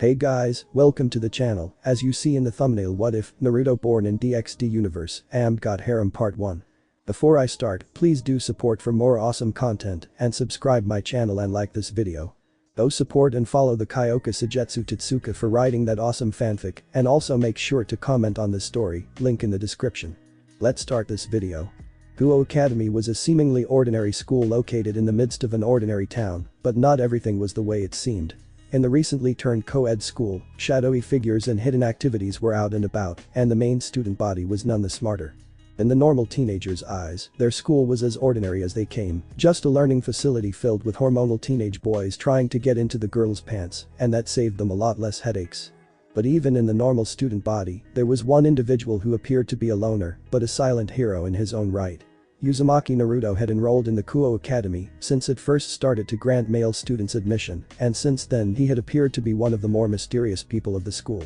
Hey guys, welcome to the channel. As you see in the thumbnail, what if Naruto Born in DxD Universe and got Harem Part 1. Before I start, please do support for more awesome content and subscribe my channel and like this video. Go support and follow the Kyoka Suigetsu Totsuka for writing that awesome fanfic, and also make sure to comment on this story, link in the description. Let's start this video. Kuo Academy was a seemingly ordinary school located in the midst of an ordinary town, but not everything was the way it seemed. In the recently turned co-ed school, shadowy figures and hidden activities were out and about, and the main student body was none the smarter. In the normal teenagers' eyes, their school was as ordinary as they came, just a learning facility filled with hormonal teenage boys trying to get into the girls' pants, and that saved them a lot less headaches. But even in the normal student body, there was one individual who appeared to be a loner, but a silent hero in his own right. Uzumaki Naruto had enrolled in the Kuo Academy since it first started to grant male students admission, and since then he had appeared to be one of the more mysterious people of the school.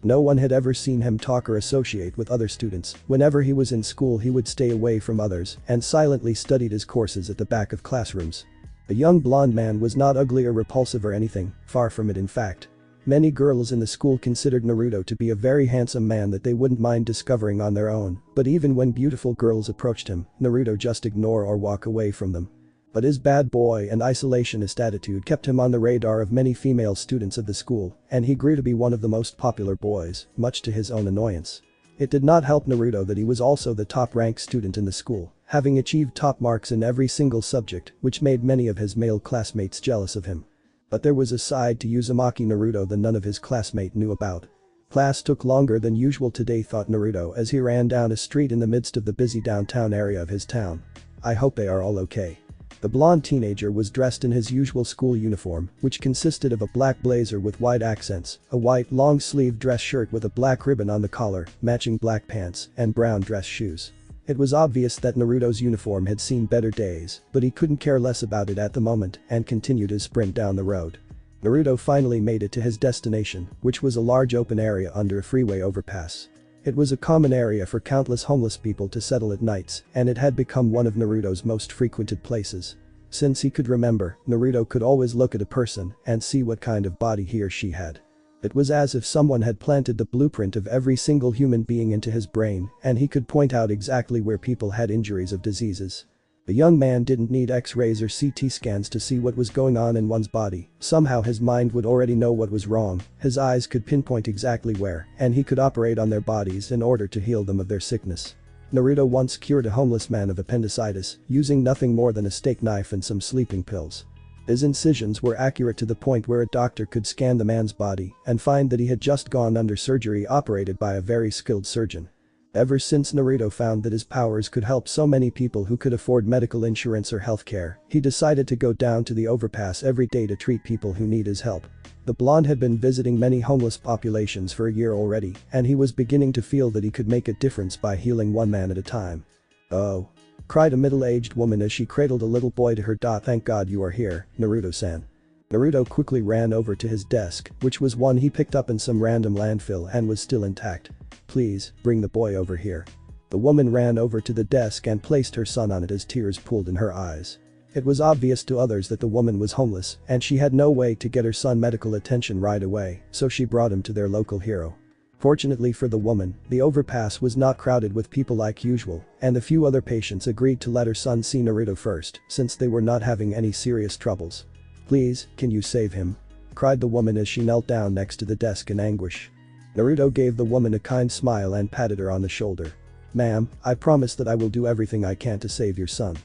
No one had ever seen him talk or associate with other students. Whenever he was in school he would stay away from others and silently studied his courses at the back of classrooms. The young blonde man was not ugly or repulsive or anything, far from it in fact. Many girls in the school considered Naruto to be a very handsome man that they wouldn't mind discovering on their own, but even when beautiful girls approached him, Naruto just ignore or walk away from them. But his bad boy and isolationist attitude kept him on the radar of many female students of the school, and he grew to be one of the most popular boys, much to his own annoyance. It did not help Naruto that he was also the top-ranked student in the school, having achieved top marks in every single subject, which made many of his male classmates jealous of him. But there was a side to Uzumaki Naruto that none of his classmates knew about. Class took longer than usual today, thought Naruto as he ran down a street in the midst of the busy downtown area of his town. I hope they are all okay. The blonde teenager was dressed in his usual school uniform, which consisted of a black blazer with white accents, a white long-sleeved dress shirt with a black ribbon on the collar, matching black pants, and brown dress shoes. It was obvious that Naruto's uniform had seen better days, but he couldn't care less about it at the moment and continued his sprint down the road. Naruto finally made it to his destination, which was a large open area under a freeway overpass. It was a common area for countless homeless people to settle at nights, and it had become one of Naruto's most frequented places. Since he could remember, Naruto could always look at a person and see what kind of body he or she had. It was as if someone had planted the blueprint of every single human being into his brain, and he could point out exactly where people had injuries of diseases. The young man didn't need X-rays or CT scans to see what was going on in one's body. Somehow his mind would already know what was wrong, his eyes could pinpoint exactly where, and he could operate on their bodies in order to heal them of their sickness. Naruto once cured a homeless man of appendicitis, using nothing more than a steak knife and some sleeping pills. His incisions were accurate to the point where a doctor could scan the man's body and find that he had just gone under surgery operated by a very skilled surgeon. Ever since Naruto found that his powers could help so many people who could afford medical insurance or healthcare, he decided to go down to the overpass every day to treat people who need his help. The blonde had been visiting many homeless populations for a year already, and he was beginning to feel that he could make a difference by healing one man at a time. "Oh," cried a middle-aged woman as she cradled a little boy to her. "Thank God you are here, Naruto-san." Naruto quickly ran over to his desk, which was one he picked up in some random landfill and was still intact. "Please, bring the boy over here." The woman ran over to the desk and placed her son on it as tears pooled in her eyes. It was obvious to others that the woman was homeless and she had no way to get her son medical attention right away, so she brought him to their local hero. Fortunately for the woman, the overpass was not crowded with people like usual, and the few other patients agreed to let her son see Naruto first since they were not having any serious troubles. "Please, can you save him?" cried the woman as she knelt down next to the desk in anguish. Naruto gave the woman a kind smile and patted her on the shoulder. "Ma'am, I promise that I will do everything I can to save your son."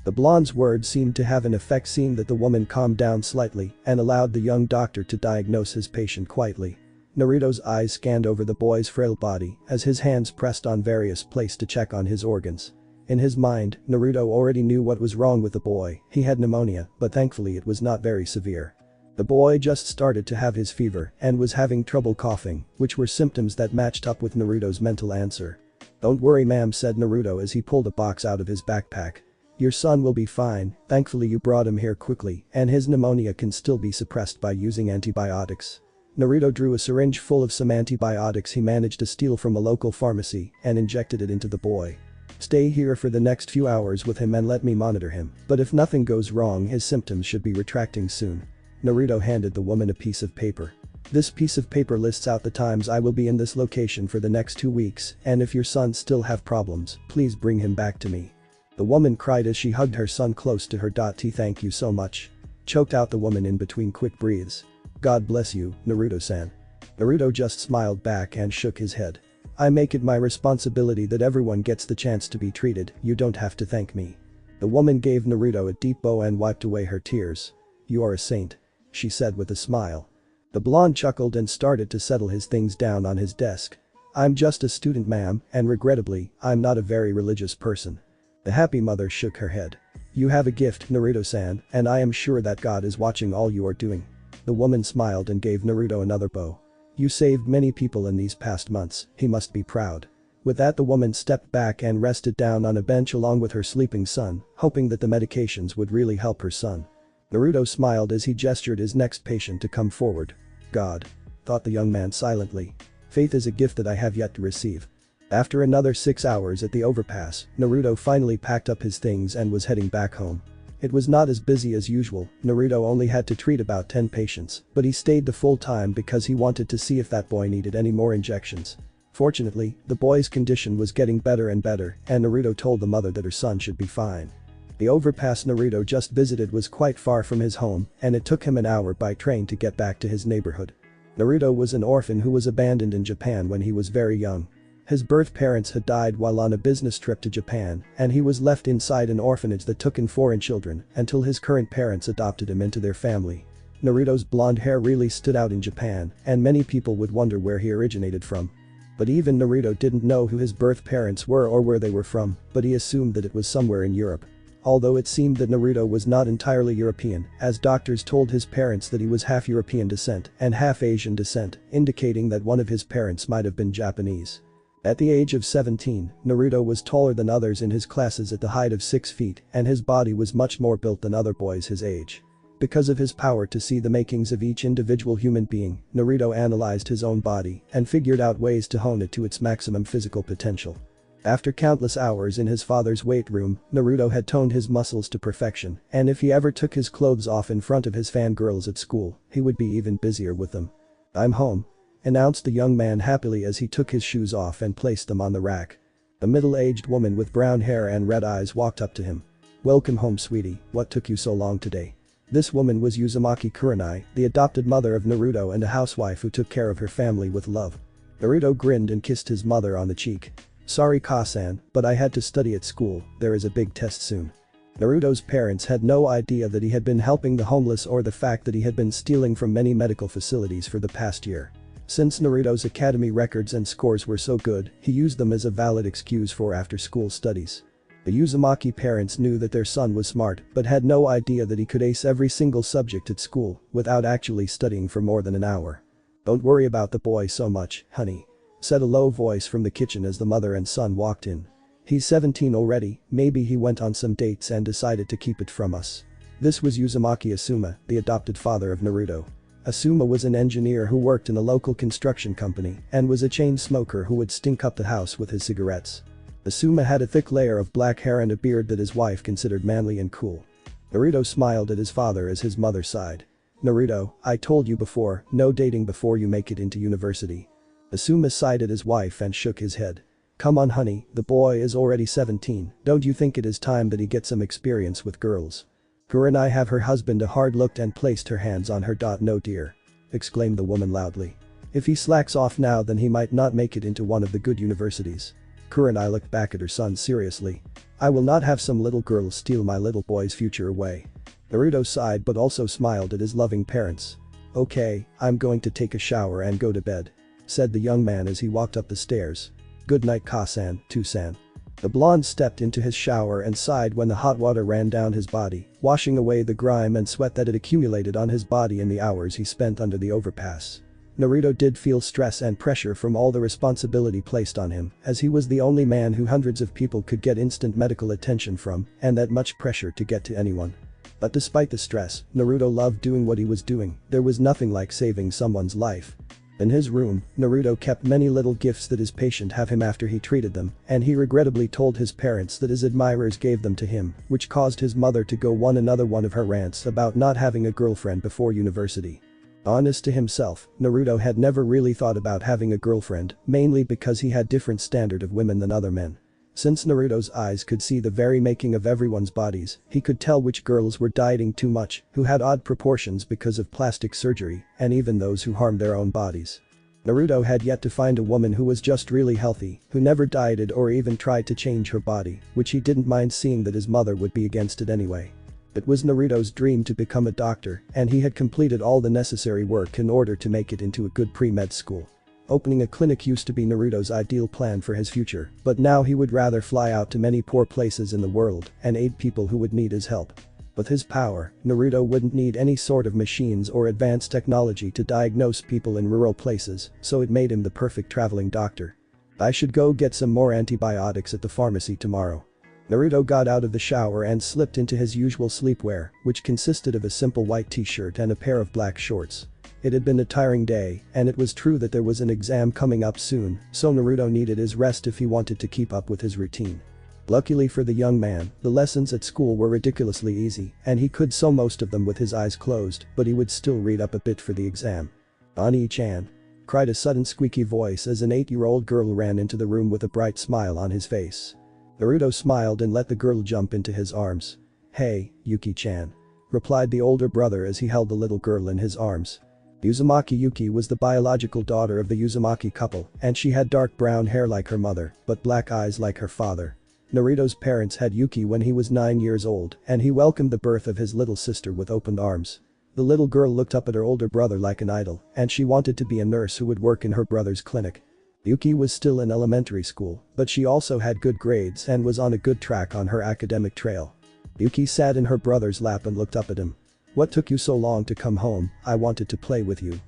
The blonde's words seemed to have an effect, seeing that the woman calmed down slightly and allowed the young doctor to diagnose his patient quietly. Naruto's eyes scanned over the boy's frail body as his hands pressed on various places to check on his organs. In his mind, Naruto already knew what was wrong with the boy. He had pneumonia, but thankfully it was not very severe. The boy just started to have his fever and was having trouble coughing, which were symptoms that matched up with Naruto's mental answer. "Don't worry, ma'am," said Naruto as he pulled a box out of his backpack. "Your son will be fine. Thankfully you brought him here quickly, and his pneumonia can still be suppressed by using antibiotics." Naruto drew a syringe full of some antibiotics he managed to steal from a local pharmacy and injected it into the boy. "Stay here for the next few hours with him and let me monitor him, but if nothing goes wrong his symptoms should be retracting soon." Naruto handed the woman a piece of paper. This piece of paper lists out the times I will be in this location for the next 2 weeks, and if your son still have problems, please bring him back to me." The woman cried as she hugged her son close to her. "Thank you so much," choked out the woman in between quick breathes. "God bless you, Naruto-san." Naruto just smiled back and shook his head. "I make it my responsibility that everyone gets the chance to be treated, you don't have to thank me." The woman gave Naruto a deep bow and wiped away her tears. "You are a saint," she said with a smile. The blonde chuckled and started to settle his things down on his desk. "I'm just a student, ma'am, and regrettably, I'm not a very religious person." The happy mother shook her head. "You have a gift, Naruto-san, and I am sure that God is watching all you are doing." The woman smiled and gave Naruto another bow. "You saved many people in these past months, he must be proud." With that, the woman stepped back and rested down on a bench along with her sleeping son, hoping that the medications would really help her son. Naruto smiled as he gestured his next patient to come forward. "God," thought the young man silently. "Faith is a gift that I have yet to receive." After another 6 hours at the overpass, Naruto finally packed up his things and was heading back home. It was not as busy as usual, Naruto only had to treat about 10 patients, but he stayed the full time because he wanted to see if that boy needed any more injections. Fortunately, the boy's condition was getting better and better, and Naruto told the mother that her son should be fine. The overpass Naruto just visited was quite far from his home, and it took him an hour by train to get back to his neighborhood. Naruto was an orphan who was abandoned in Japan when he was very young. His birth parents had died while on a business trip to Japan, and he was left inside an orphanage that took in foreign children until his current parents adopted him into their family. Naruto's blonde hair really stood out in Japan, and many people would wonder where he originated from. But even Naruto didn't know who his birth parents were or where they were from, but he assumed that it was somewhere in Europe. Although it seemed that Naruto was not entirely European, as doctors told his parents that he was half European descent and half Asian descent, indicating that one of his parents might have been Japanese. At the age of 17, Naruto was taller than others in his classes at the height of 6 feet, and his body was much more built than other boys his age. Because of his power to see the makings of each individual human being, Naruto analyzed his own body and figured out ways to hone it to its maximum physical potential. After countless hours in his father's weight room, Naruto had toned his muscles to perfection, and if he ever took his clothes off in front of his fangirls at school, he would be even busier with them. "I'm home," announced the young man happily as he took his shoes off and placed them on the rack. The middle-aged woman with brown hair and red eyes walked up to him. "Welcome home, sweetie, what took you so long today?" This woman was Uzumaki Kurenai, the adopted mother of Naruto and a housewife who took care of her family with love. Naruto grinned and kissed his mother on the cheek. "Sorry Ka-san, but I had to study at school, there is a big test soon." Naruto's parents had no idea that he had been helping the homeless or the fact that he had been stealing from many medical facilities for the past year. Since Naruto's academy records and scores were so good, he used them as a valid excuse for after-school studies. The Uzumaki parents knew that their son was smart but had no idea that he could ace every single subject at school without actually studying for more than an hour. "Don't worry about the boy so much, honey," said a low voice from the kitchen as the mother and son walked in. "He's 17 already, maybe he went on some dates and decided to keep it from us." This was Uzumaki Asuma, the adopted father of Naruto. Asuma was an engineer who worked in a local construction company and was a chain smoker who would stink up the house with his cigarettes. Asuma had a thick layer of black hair and a beard that his wife considered manly and cool. Naruto smiled at his father as his mother sighed. "Naruto, I told you before, no dating before you make it into university." Asuma sighed at his wife and shook his head. "Come on honey, the boy is already 17, don't you think it is time that he gets some experience with girls?" Kurenai have her husband a hard look and placed her hands on her. "No dear," exclaimed the woman loudly. "If he slacks off now then he might not make it into one of the good universities." Kurenai looked back at her son seriously. "I will not have some little girl steal my little boy's future away." Naruto sighed but also smiled at his loving parents. "Okay, I'm going to take a shower and go to bed," said the young man as he walked up the stairs. "Good night Ka-san, Tu-san." The blonde stepped into his shower and sighed when the hot water ran down his body, washing away the grime and sweat that had accumulated on his body in the hours he spent under the overpass. Naruto did feel stress and pressure from all the responsibility placed on him, as he was the only man who hundreds of people could get instant medical attention from, and that much pressure to get to anyone. But despite the stress, Naruto loved doing what he was doing, there was nothing like saving someone's life. In his room, Naruto kept many little gifts that his patient have him after he treated them, and he regrettably told his parents that his admirers gave them to him, which caused his mother to go on another one of her rants about not having a girlfriend before university. Honest to himself, Naruto had never really thought about having a girlfriend, mainly because he had different standard of women than other men. Since Naruto's eyes could see the very making of everyone's bodies, he could tell which girls were dieting too much, who had odd proportions because of plastic surgery, and even those who harmed their own bodies. Naruto had yet to find a woman who was just really healthy, who never dieted or even tried to change her body, which he didn't mind seeing that his mother would be against it anyway. It was Naruto's dream to become a doctor, and he had completed all the necessary work in order to make it into a good pre-med school. Opening a clinic used to be Naruto's ideal plan for his future, but now he would rather fly out to many poor places in the world and aid people who would need his help. With his power, Naruto wouldn't need any sort of machines or advanced technology to diagnose people in rural places, so it made him the perfect traveling doctor. I should go get some more antibiotics at the pharmacy tomorrow. Naruto got out of the shower and slipped into his usual sleepwear, which consisted of a simple white t-shirt and a pair of black shorts. It had been a tiring day, and it was true that there was an exam coming up soon, so Naruto needed his rest if he wanted to keep up with his routine. Luckily for the young man, the lessons at school were ridiculously easy, and he could so most of them with his eyes closed, but he would still read up a bit for the exam. "Ani-chan!" cried a sudden squeaky voice as an 8-year-old girl ran into the room with a bright smile on his face. Naruto smiled and let the girl jump into his arms. "Hey, Yuki-chan," replied the older brother as he held the little girl in his arms. Uzumaki Yuki was the biological daughter of the Uzumaki couple, and she had dark brown hair like her mother, but black eyes like her father. Naruto's parents had Yuki when he was 9 years old, and he welcomed the birth of his little sister with open arms. The little girl looked up at her older brother like an idol, and she wanted to be a nurse who would work in her brother's clinic. Yuki was still in elementary school, but she also had good grades and was on a good track on her academic trail. Yuki sat in her brother's lap and looked up at him. "What took you so long to come home? I wanted to play with you."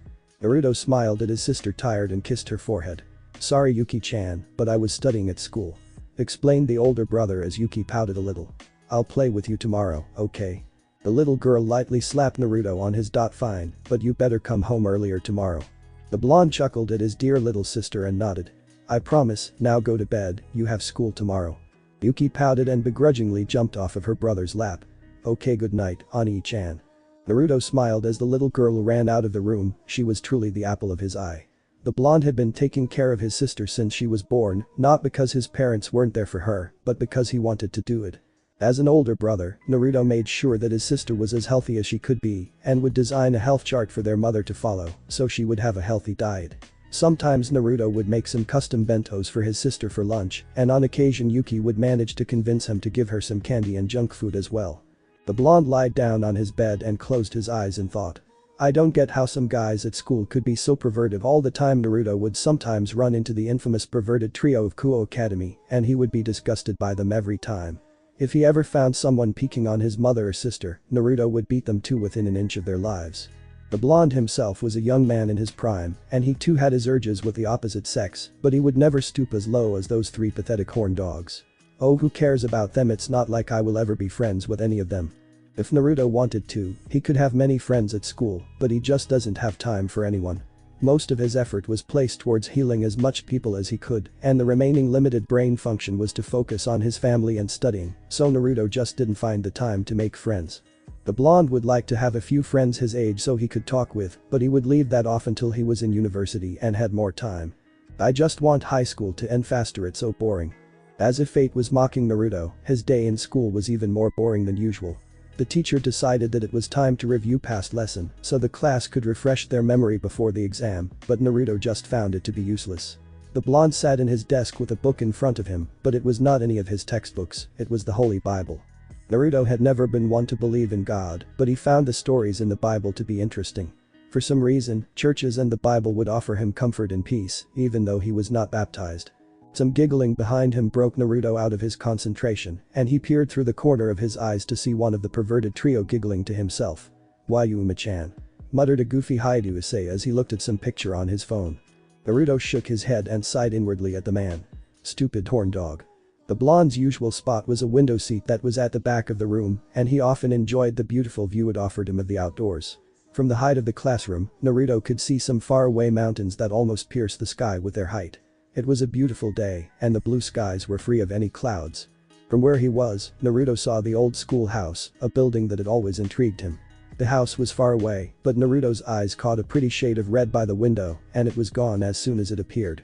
Naruto smiled at his sister tired and kissed her forehead. "Sorry Yuki-chan, but I was studying at school," explained the older brother as Yuki pouted a little. "I'll play with you tomorrow, okay?" The little girl lightly slapped Naruto on his "Fine, but you better come home earlier tomorrow." The blonde chuckled at his dear little sister and nodded. "I promise, now go to bed, you have school tomorrow." Yuki pouted and begrudgingly jumped off of her brother's lap. "Okay, good night, Ani-chan." Naruto smiled as the little girl ran out of the room, she was truly the apple of his eye. The blonde had been taking care of his sister since she was born, not because his parents weren't there for her, but because he wanted to do it. As an older brother, Naruto made sure that his sister was as healthy as she could be and would design a health chart for their mother to follow so she would have a healthy diet. Sometimes Naruto would make some custom bentos for his sister for lunch, and on occasion Yuki would manage to convince him to give her some candy and junk food as well. The blonde lied down on his bed and closed his eyes in thought. "I don't get how some guys at school could be so perverted all the time." Naruto would sometimes run into the infamous perverted trio of Kuo Academy, and he would be disgusted by them every time. If he ever found someone peeking on his mother or sister, Naruto would beat them too within an inch of their lives. The blonde himself was a young man in his prime, and he too had his urges with the opposite sex, but he would never stoop as low as those 3 pathetic horn dogs. "Oh, who cares about them? It's not like I will ever be friends with any of them." If Naruto wanted to, he could have many friends at school, but he just doesn't have time for anyone. Most of his effort was placed towards healing as much people as he could, and the remaining limited brain function was to focus on his family and studying, so Naruto just didn't find the time to make friends. The blonde would like to have a few friends his age so he could talk with, but he would leave that off until he was in university and had more time. "I just want high school to end faster, it's so boring." As if fate was mocking Naruto, his day in school was even more boring than usual. The teacher decided that it was time to review past lesson so the class could refresh their memory before the exam, but Naruto just found it to be useless. The blonde sat in his desk with a book in front of him, but it was not any of his textbooks, it was the Holy Bible. Naruto had never been one to believe in God, but he found the stories in the Bible to be interesting. For some reason, churches and the Bible would offer him comfort and peace, even though he was not baptized. Some giggling behind him broke Naruto out of his concentration, and he peered through the corner of his eyes to see one of the perverted trio giggling to himself. "Why Uma-chan?" muttered a goofy Haidu-say as he looked at some picture on his phone. Naruto shook his head and sighed inwardly at the man. "Stupid horn dog." The blonde's usual spot was a window seat that was at the back of the room, and he often enjoyed the beautiful view it offered him of the outdoors. From the height of the classroom, Naruto could see some faraway mountains that almost pierced the sky with their height. It was a beautiful day, and the blue skies were free of any clouds. From where he was, Naruto saw the old schoolhouse, a building that had always intrigued him. The house was far away, but Naruto's eyes caught a pretty shade of red by the window, and it was gone as soon as it appeared.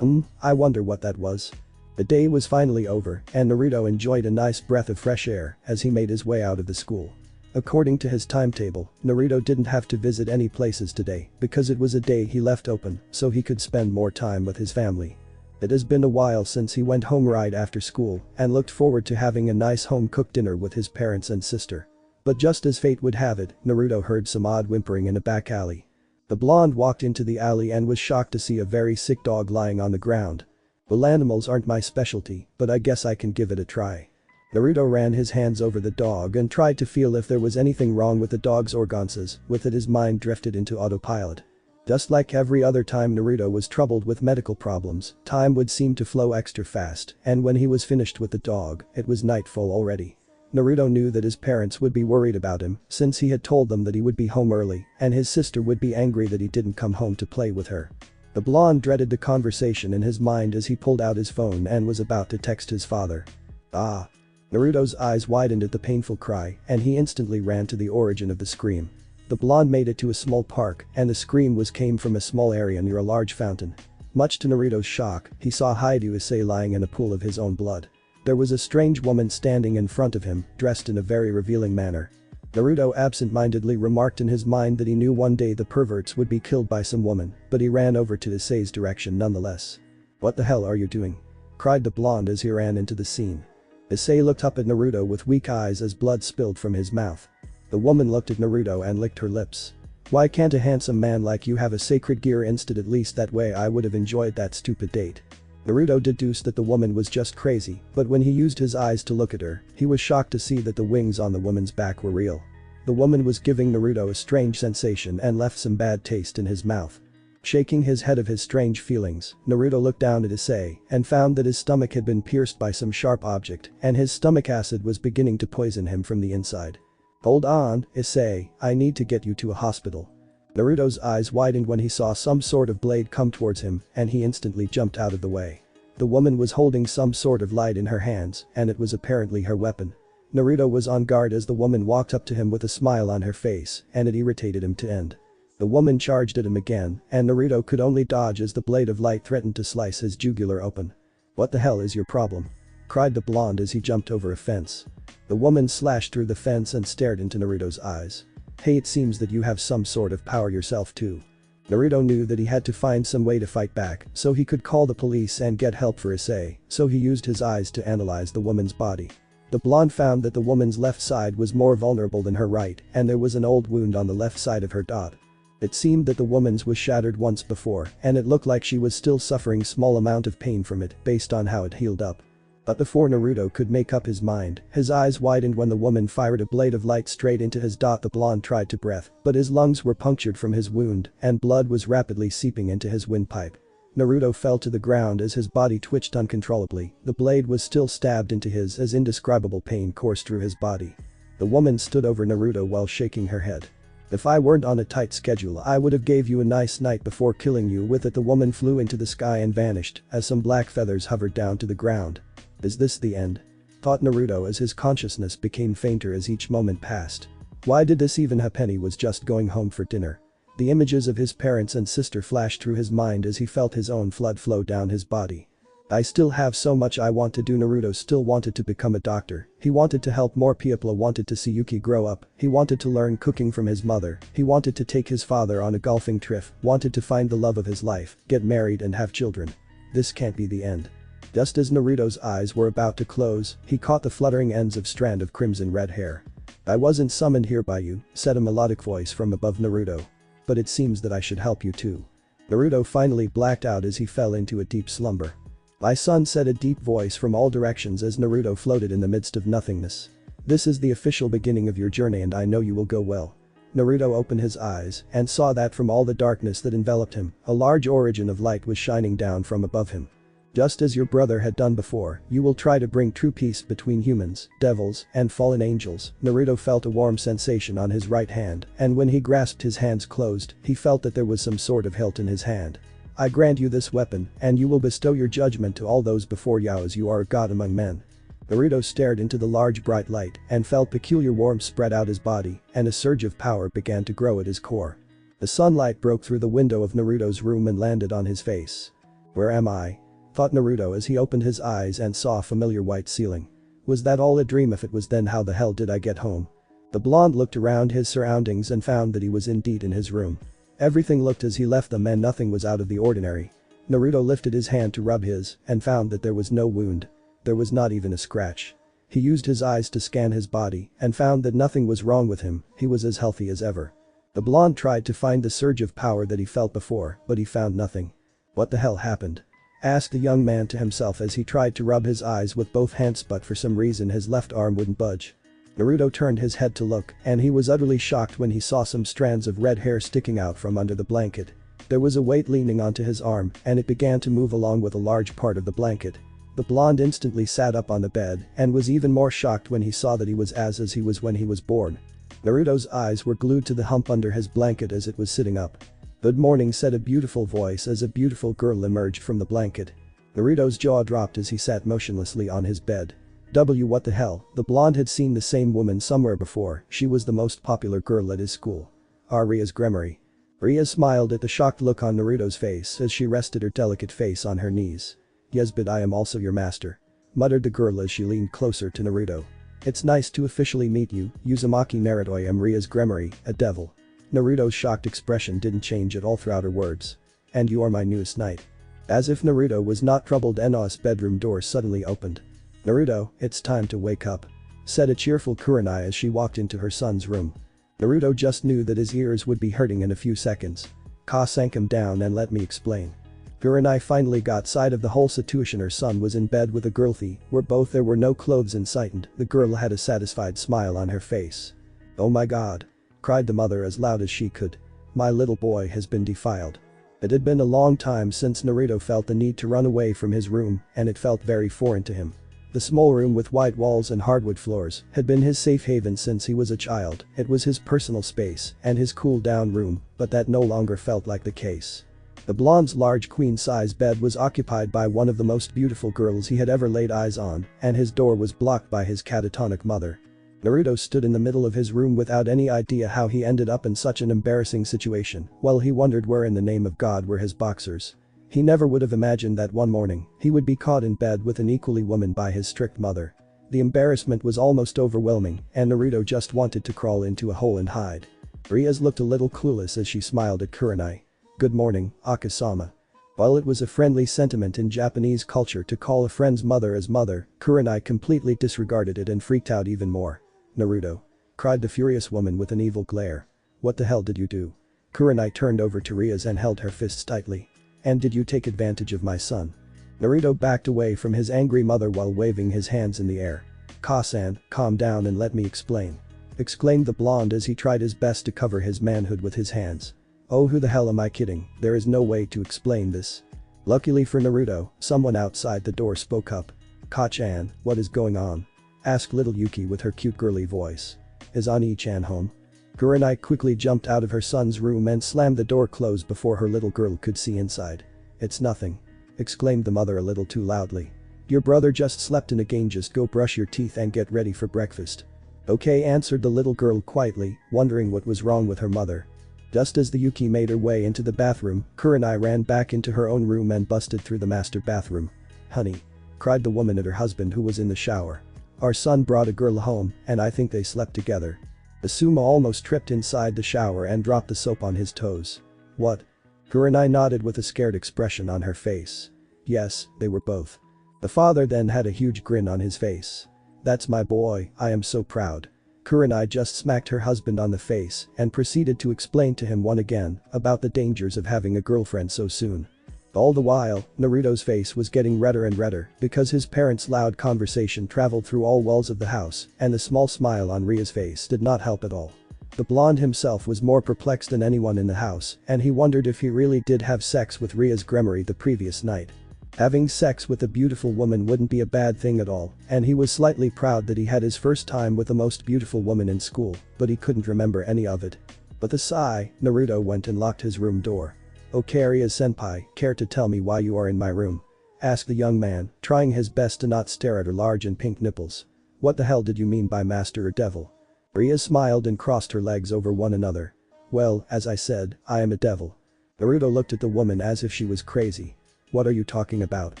I wonder what that was. The day was finally over, and Naruto enjoyed a nice breath of fresh air as he made his way out of the school. According to his timetable, Naruto didn't have to visit any places today because it was a day he left open so he could spend more time with his family. It has been a while since he went home right after school and looked forward to having a nice home-cooked dinner with his parents and sister. But just as fate would have it, Naruto heard some odd whimpering in a back alley. The blonde walked into the alley and was shocked to see a very sick dog lying on the ground. Well, animals aren't my specialty, but I guess I can give it a try. Naruto ran his hands over the dog and tried to feel if there was anything wrong with the dog's organs. With it, his mind drifted into autopilot. Just like every other time Naruto was troubled with medical problems, time would seem to flow extra fast, and when he was finished with the dog, it was nightfall already. Naruto knew that his parents would be worried about him since he had told them that he would be home early, and his sister would be angry that he didn't come home to play with her. The blonde dreaded the conversation in his mind as he pulled out his phone and was about to text his father. Ah! Naruto's eyes widened at the painful cry, and he instantly ran to the origin of the scream. The blonde made it to a small park, and the scream came from a small area near a large fountain. Much to Naruto's shock, he saw Haidu lying in a pool of his own blood. There was a strange woman standing in front of him, dressed in a very revealing manner. Naruto absent-mindedly remarked in his mind that he knew one day the perverts would be killed by some woman, but he ran over to Issei's direction nonetheless. "What the hell are you doing?" cried the blonde as he ran into the scene. Issei looked up at Naruto with weak eyes as blood spilled from his mouth. The woman looked at Naruto and licked her lips. "Why can't a handsome man like you have a sacred gear instead? At least that way I would have enjoyed that stupid date." Naruto deduced that the woman was just crazy, but when he used his eyes to look at her, he was shocked to see that the wings on the woman's back were real. The woman was giving Naruto a strange sensation and left some bad taste in his mouth. Shaking his head of his strange feelings, Naruto looked down at Issei and found that his stomach had been pierced by some sharp object and his stomach acid was beginning to poison him from the inside. "Hold on, Issei, I need to get you to a hospital." Naruto's eyes widened when he saw some sort of blade come towards him and he instantly jumped out of the way. The woman was holding some sort of light in her hands and it was apparently her weapon. Naruto was on guard as the woman walked up to him with a smile on her face and it irritated him to end. The woman charged at him again, and Naruto could only dodge as the blade of light threatened to slice his jugular open. "What the hell is your problem?" cried the blonde as he jumped over a fence. The woman slashed through the fence and stared into Naruto's eyes. "Hey, it seems that you have some sort of power yourself too." Naruto knew that he had to find some way to fight back so he could call the police and get help for Issei, so he used his eyes to analyze the woman's body. The blonde found that the woman's left side was more vulnerable than her right, and there was an old wound on the left side of her dot. It seemed that the woman's was shattered once before, and it looked like she was still suffering small amount of pain from it based on how it healed up. But before Naruto could make up his mind, his eyes widened when the woman fired a blade of light straight into his dot. The blonde tried to breathe, but his lungs were punctured from his wound, and blood was rapidly seeping into his windpipe. Naruto fell to the ground as his body twitched uncontrollably. The blade was still stabbed into his as indescribable pain coursed through his body. The woman stood over Naruto while shaking her head. "If I weren't on a tight schedule I would have gave you a nice night before killing you." With it, the woman flew into the sky and vanished as some black feathers hovered down to the ground. "Is this the end?" thought Naruto as his consciousness became fainter as each moment passed. Why did this even happen? He was just going home for dinner. The images of his parents and sister flashed through his mind as he felt his own blood flow down his body. "I still have so much I want to do." Naruto still wanted to become a doctor. He wanted to help more people, wanted to see Yuki grow up, he wanted to learn cooking from his mother, he wanted to take his father on a golfing trip, wanted to find the love of his life, get married and have children. This can't be the end. Just as Naruto's eyes were about to close, he caught the fluttering ends of strand of crimson red hair. "I wasn't summoned here by you," said a melodic voice from above Naruto. "But it seems that I should help you too." Naruto finally blacked out as he fell into a deep slumber. "My son," said a deep voice from all directions as Naruto floated in the midst of nothingness. "This is the official beginning of your journey and I know you will go well." Naruto opened his eyes and saw that from all the darkness that enveloped him, a large origin of light was shining down from above him. "Just as your brother had done before, you will try to bring true peace between humans, devils, and fallen angels." Naruto felt a warm sensation on his right hand, and when he grasped his hands closed, he felt that there was some sort of hilt in his hand. "I grant you this weapon, and you will bestow your judgment to all those before you as you are a god among men." Naruto stared into the large bright light and felt peculiar warmth spread out his body, and a surge of power began to grow at his core. The sunlight broke through the window of Naruto's room and landed on his face. "Where am I?" thought Naruto as he opened his eyes and saw a familiar white ceiling. Was that all a dream? If it was, then how the hell did I get home? The blonde looked around his surroundings and found that he was indeed in his room. Everything looked as he left them and nothing was out of the ordinary. Naruto lifted his hand to rub his and found that there was no wound. There was not even a scratch. He used his eyes to scan his body and found that nothing was wrong with him, he was as healthy as ever. The blonde tried to find the surge of power that he felt before, but he found nothing. What the hell happened? Asked the young man to himself as he tried to rub his eyes with both hands, but for some reason his left arm wouldn't budge. Naruto turned his head to look and he was utterly shocked when he saw some strands of red hair sticking out from under the blanket. There was a weight leaning onto his arm and it began to move along with a large part of the blanket. The blonde instantly sat up on the bed and was even more shocked when he saw that he was as he was when he was born. Naruto's eyes were glued to the hump under his blanket as it was sitting up. "Good morning," said a beautiful voice as a beautiful girl emerged from the blanket. Naruto's jaw dropped as he sat motionlessly on his bed. What the hell, the blonde had seen the same woman somewhere before, she was the most popular girl at his school. Rias Gremory. Rias smiled at the shocked look on Naruto's face as she rested her delicate face on her knees. "Yes, but I am also your master," muttered the girl as she leaned closer to Naruto. "It's nice to officially meet you, Uzumaki Naruto. I am Rias Gremory, a devil." Naruto's shocked expression didn't change at all throughout her words. "And you are my newest knight." As if Naruto was not troubled, Ino's bedroom door suddenly opened. "Naruto, it's time to wake up," said a cheerful Kurenai as she walked into her son's room. Naruto just knew that his ears would be hurting in a few seconds. Ka sank him down and let me explain. Kurenai finally got sight of the whole situation. Her son was in bed with a girlfie, where both there were no clothes in sight and the girl had a satisfied smile on her face. "Oh my god," cried the mother as loud as she could. "My little boy has been defiled." It had been a long time since Naruto felt the need to run away from his room and it felt very foreign to him. The small room with white walls and hardwood floors had been his safe haven since he was a child. It was his personal space and his cool down room, but that no longer felt like the case. The blonde's large queen-size bed was occupied by one of the most beautiful girls he had ever laid eyes on, and his door was blocked by his catatonic mother. Naruto stood in the middle of his room without any idea how he ended up in such an embarrassing situation, while he wondered where in the name of God were his boxers. He never would have imagined that one morning, he would be caught in bed with an equally woman by his strict mother. The embarrassment was almost overwhelming, and Naruto just wanted to crawl into a hole and hide. Rias looked a little clueless as she smiled at Kurenai. "Good morning, Akasama." While it was a friendly sentiment in Japanese culture to call a friend's mother as mother, Kurenai completely disregarded it and freaked out even more. "Naruto," cried the furious woman with an evil glare. "What the hell did you do?" Kurenai turned over to Rias and held her fists tightly. "And did you take advantage of my son?" Naruto backed away from his angry mother while waving his hands in the air. "Ka-san, calm down and let me explain," exclaimed the blonde as he tried his best to cover his manhood with his hands. "Oh, who the hell am I kidding? There is no way to explain this." Luckily for Naruto, someone outside the door spoke up. "Ka-chan, what is going on?" asked little Yuki with her cute girly voice. "Is Ani-chan home?" Kurenai quickly jumped out of her son's room and slammed the door closed before her little girl could see inside. "It's nothing," exclaimed the mother a little too loudly. "Your brother just slept in again, just go brush your teeth and get ready for breakfast." "Okay," answered the little girl quietly, wondering what was wrong with her mother. Just as the Yuki made her way into the bathroom, Kurenai ran back into her own room and busted through the master bathroom. "Honey," cried the woman at her husband who was in the shower. "Our son brought a girl home and I think they slept together." Asuma almost tripped inside the shower and dropped the soap on his toes. "What?" Kurenai nodded with a scared expression on her face. "Yes, they were both." The father then had a huge grin on his face. "That's my boy, I am so proud." Kurenai just smacked her husband on the face and proceeded to explain to him once again about the dangers of having a girlfriend so soon. All the while, Naruto's face was getting redder and redder because his parents' loud conversation traveled through all walls of the house and the small smile on Ria's face did not help at all. The blonde himself was more perplexed than anyone in the house and he wondered if he really did have sex with Rias Gremory the previous night. Having sex with a beautiful woman wouldn't be a bad thing at all, and he was slightly proud that he had his first time with the most beautiful woman in school, but he couldn't remember any of it. With a sigh, Naruto went and locked his room door. "Okay, Rias senpai, care to tell me why you are in my room?" asked the young man, trying his best to not stare at her large and pink nipples. What the hell did you mean by master or devil? Rias smiled and crossed her legs over one another. Well, as I said, I am a devil. Naruto looked at the woman as if she was crazy. What are you talking about?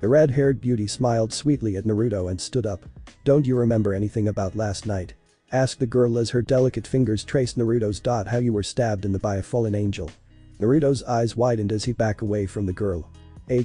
The red-haired beauty smiled sweetly at Naruto and stood up. Don't you remember anything about last night? Asked the girl as her delicate fingers traced Naruto's dot. How you were stabbed in the by a fallen angel. Naruto's eyes widened as he backed away from the girl.